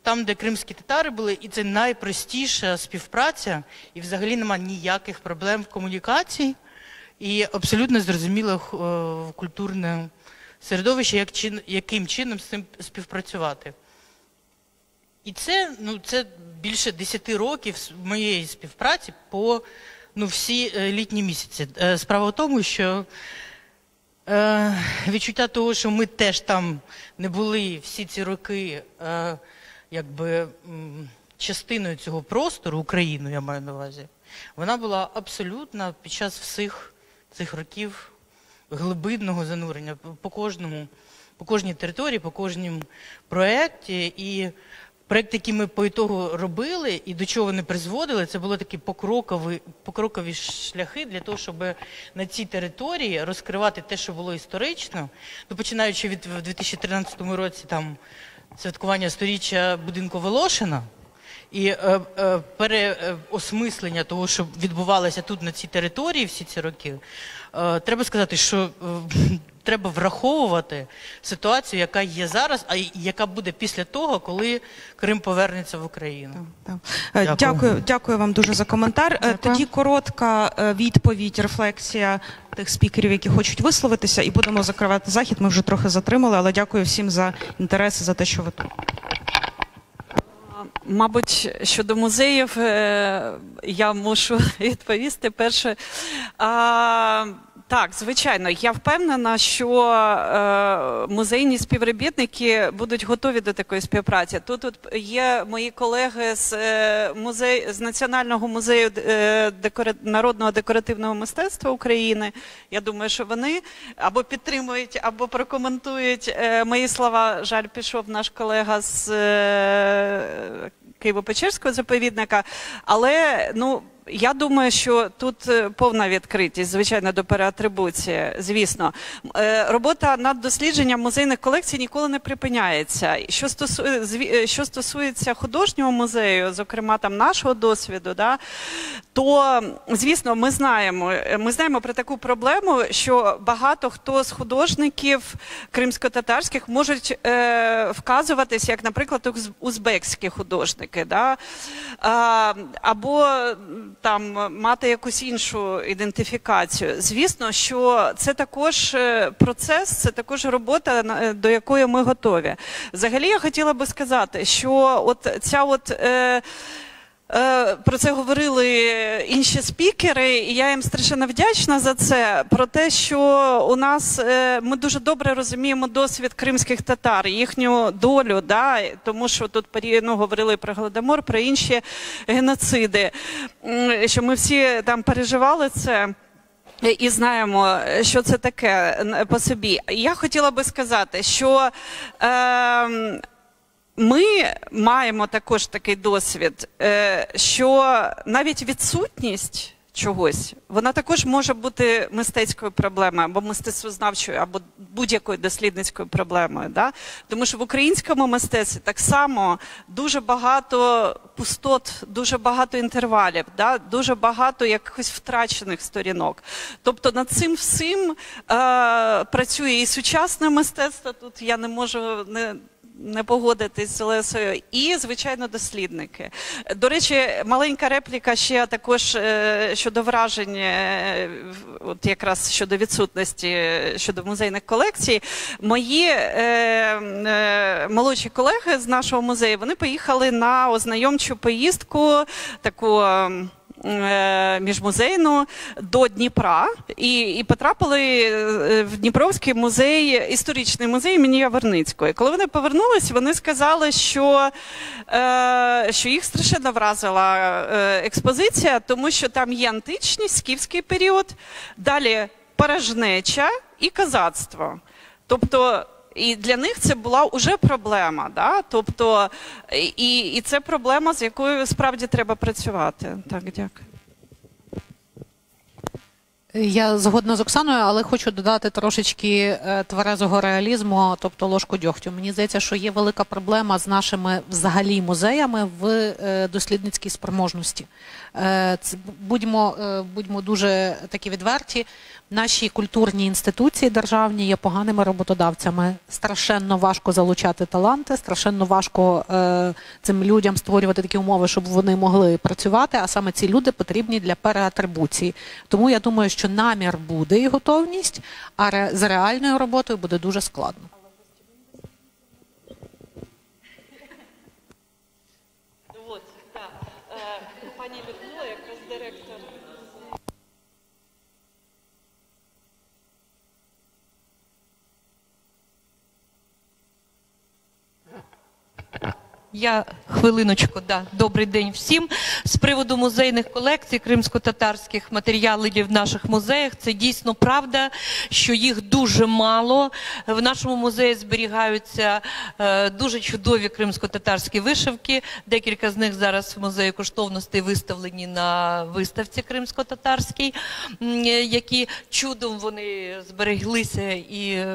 там, де кримські татари були, і це найпростіша співпраця, і взагалі немає ніяких проблем в комунікації, і абсолютно зрозуміло культурне середовище, яким чином з цим співпрацювати. І це більше 10 років моєї співпраці по всі літні місяці. Справа в тому, що відчуття того, що ми теж там не були всі ці роки якби частиною цього простору, Україну я маю на увазі, вона була абсолютно під час всіх цих років глибинного занурення по кожній території, по кожному проєкті. І проєкти, які ми по ітогу робили і до чого вони призводили, це були такі покрокові шляхи для того, щоб на цій території розкривати те, що було історично. Починаючи від 2013 році там святкування 100-річчя будинку Волошина і переосмислення того, що відбувалося тут на цій території всі ці роки, треба сказати, що треба враховувати ситуацію, яка є зараз, а яка буде після того, коли Крим повернеться в Україну. Дякую вам дуже за коментар. Дякую. Тоді коротка відповідь, рефлексія тих спікерів, які хочуть висловитися, і будемо закривати захід. Ми вже трохи затримали, але дякую всім за інтерес і за те, що ви тут. Мабуть, щодо музеїв я мушу відповісти перше. Так, звичайно, я впевнена, що музейні співробітники будуть готові до такої співпраці. Тут є мої колеги з Національного музею народного декоративного мистецтва України. Я думаю, що вони або підтримують, або прокоментують мої слова. Жаль, пішов наш колега з Києво-Печерського заповідника. Але, я думаю, що тут повна відкритість, звичайно, до переатрибуції, звісно. Робота над дослідженням музейних колекцій ніколи не припиняється. Що стосується художнього музею, зокрема там нашого досвіду, то, звісно, ми знаємо про таку проблему, що багато хто з художників кримсько-татарських можуть вказуватись, як, наприклад, узбекські художники, або там мати якусь іншу ідентифікацію. Звісно, що це також процес, це також робота, до якої ми готові. Взагалі, я хотіла би сказати, що про це говорили інші спікери, і я їм страшенно вдячна за це, про те, що у нас, ми дуже добре розуміємо досвід кримських татар, їхню долю, тому що тут говорили про Голодомор, про інші геноциди, що ми всі там переживали це. І знаємо, що це таке по собі. Я хотіла би сказати, що ми маємо також такий досвід, що навіть відсутність чогось, вона також може бути мистецькою проблемою, або мистецтвознавчою, або будь-якою дослідницькою проблемою. Тому що в українському мистецтві так само дуже багато пустот, дуже багато інтервалів, дуже багато якихось втрачених сторінок. Тобто над цим всім працює і сучасне мистецтво, тут я не можу не погодитись з Олесею, і, звичайно, дослідники. До речі, маленька репліка ще також щодо вражень, от якраз щодо відсутності, щодо музейних колекцій. Мої молодші колеги з нашого музею, вони поїхали на ознайомчу поїздку, таку міжмузейну, до Дніпра і потрапили в Дніпровський музей, історичний музей імені Яворницького. І коли вони повернулись, вони сказали, що їх страшенно вразила експозиція, тому що там є античність, скіфський період, далі порожнеча і козацтво. Тобто І для них це була уже проблема, да? Тобто, і це проблема, з якою справді треба працювати. Так, дякую. Я згодна з Оксаною, але хочу додати трошечки тверезого реалізму, тобто ложку дьогтю. Мені здається, що є велика проблема з нашими взагалі музеями в дослідницькій спроможності. Будьмо дуже такі відверті. Наші культурні інституції державні є поганими роботодавцями. Страшенно важко залучати таланти, страшенно важко цим людям створювати такі умови, щоб вони могли працювати, а саме ці люди потрібні для переатрибуції. Тому я думаю, що намір буде і готовність, а з реальною роботою буде дуже складно. Пані Людмила, якраз директор. Я хвилиночку, добрий день всім. З приводу музейних колекцій кримсько-татарських матеріалів в наших музеях, це дійсно правда, що їх дуже мало. В нашому музеї зберігаються дуже чудові кримсько-татарські вишивки. Декілька з них зараз в музеї коштовностей виставлені на виставці кримсько-татарській, які чудом вони збереглися і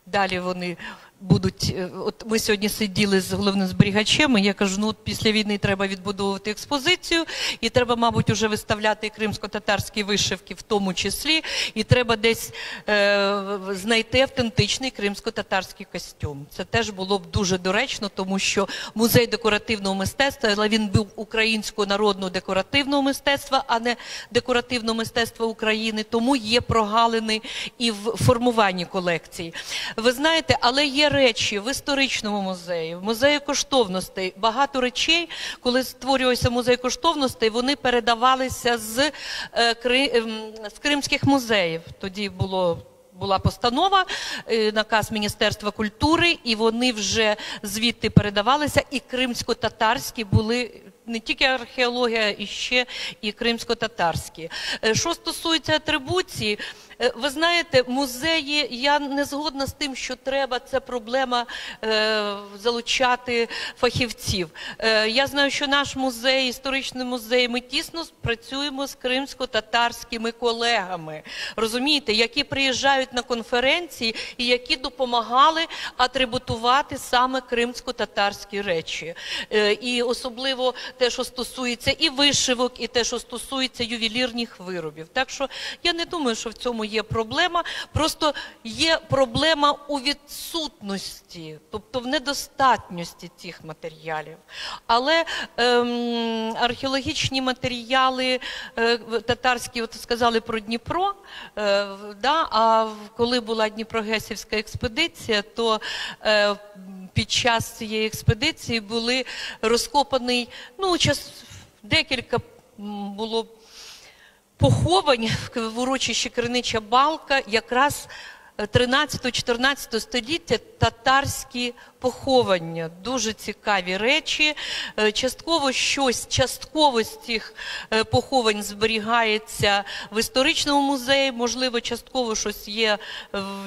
далі вони будуть. От ми сьогодні сиділи з головним зберігачем, і я кажу, ну от після війни треба відбудовувати експозицію, і треба, мабуть, уже виставляти кримсько-татарські вишивки в тому числі, і треба десь знайти автентичний кримсько-татарський костюм. Це теж було б дуже доречно, тому що музей декоративного мистецтва, але він був українського народного декоративного мистецтва, а не декоративного мистецтва України, тому є прогалини і в формуванні колекцій. Ви знаєте, але є речі в історичному музеї, в музеї коштовностей. Багато речей, коли створювався музей коштовностей, вони передавалися з кримських музеїв. Тоді була постанова, наказ Міністерства культури, і вони вже звідти передавалися, і кримсько-татарські були, не тільки археологія, і ще і кримсько-татарські. Що стосується атрибуції, ви знаєте, музеї, я не згодна з тим, що треба, це проблема залучати фахівців. Я знаю, що наш музей, історичний музей, ми тісно працюємо з кримсько-татарськими колегами, розумієте, які приїжджають на конференції і які допомагали атрибутувати саме кримсько-татарські речі. І особливо те, що стосується і вишивок, і те, що стосується ювелірних виробів. Так що я не думаю, що в цьому є проблема, просто є проблема у відсутності, тобто в недостатності цих матеріалів. Але археологічні матеріали татарські, от сказали про Дніпро, а коли була Дніпрогесівська експедиція, то під час цієї експедиції були розкопані, декілька було поховань в урочищі Кринича Балка, якраз 13-14 століття татарські поховання. Дуже цікаві речі. Частково з цих поховань зберігається в історичному музеї, можливо, частково щось є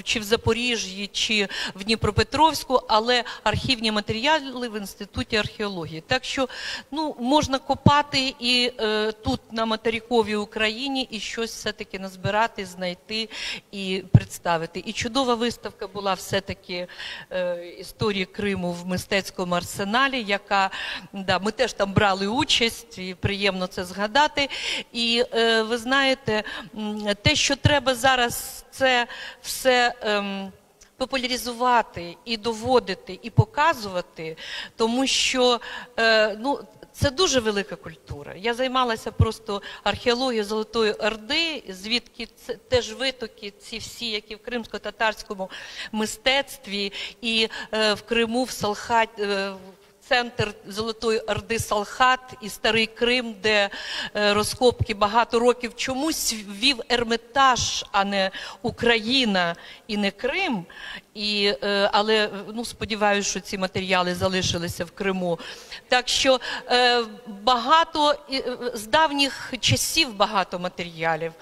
чи в Запоріжжі, чи в Дніпропетровську, але архівні матеріали в Інституті археології. Так що, можна копати і тут, на материковій Україні, і щось все-таки назбирати, знайти і представити. І чудова виставка була все-таки історії Криму в мистецькому арсеналі, яка, ми теж там брали участь, і приємно це згадати. І ви знаєте, те, що треба зараз, це все популяризувати і доводити, і показувати, тому що, це дуже велика культура. Я займалася просто археологією Золотої Орди, звідки теж витоки ці всі, які в кримсько-татарському мистецтві, і в Криму, в центр Золотої Орди Салхат і Старий Крим, де розкопки багато років чомусь ввів Ермітаж, а не Україна і не Крим. Але сподіваюся, що ці матеріали залишилися в Криму. Так що багато, з давніх часів багато матеріалів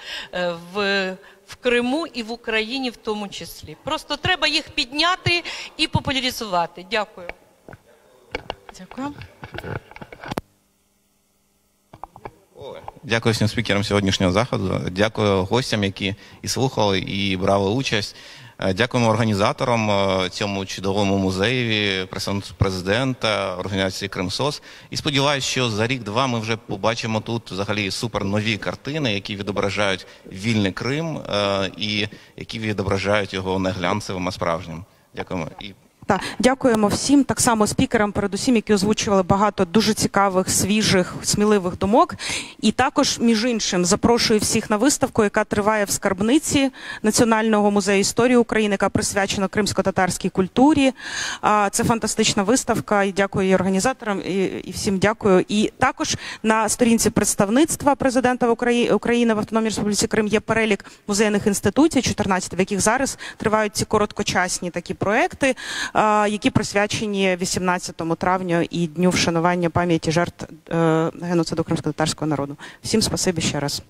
в Криму і в Україні в тому числі. Просто треба їх підняти і популяризувати. Дякую. Дякую. Дякую всім спікерам сьогоднішнього заходу. Дякую гостям, які і слухали, і брали участь. Дякуємо організаторам цьому чудовому музеєві, представництву президента, організації «Кримсос». І сподіваюся, що за рік-два ми вже побачимо тут взагалі супернові картини, які відображають вільний Крим і які відображають його не глянцевим, а справжнім. Дякуємо. Так, дякуємо всім, так само спікерам, передусім, які озвучували багато дуже цікавих, свіжих, сміливих думок. І також, між іншим, запрошую всіх на виставку, яка триває в скарбниці Національного музею історії України, яка присвячена кримсько-татарській культурі. Це фантастична виставка, і дякую і організаторам, і всім дякую. І також на сторінці представництва президента України в Автономній Республіці Крим є перелік музейних інституцій, 14, в яких зараз тривають ці короткочасні такі проекти, які присвячені 18 травня і Дню вшанування пам'яті жертв геноциду кримськотатарського народу. Всім спасибі ще раз.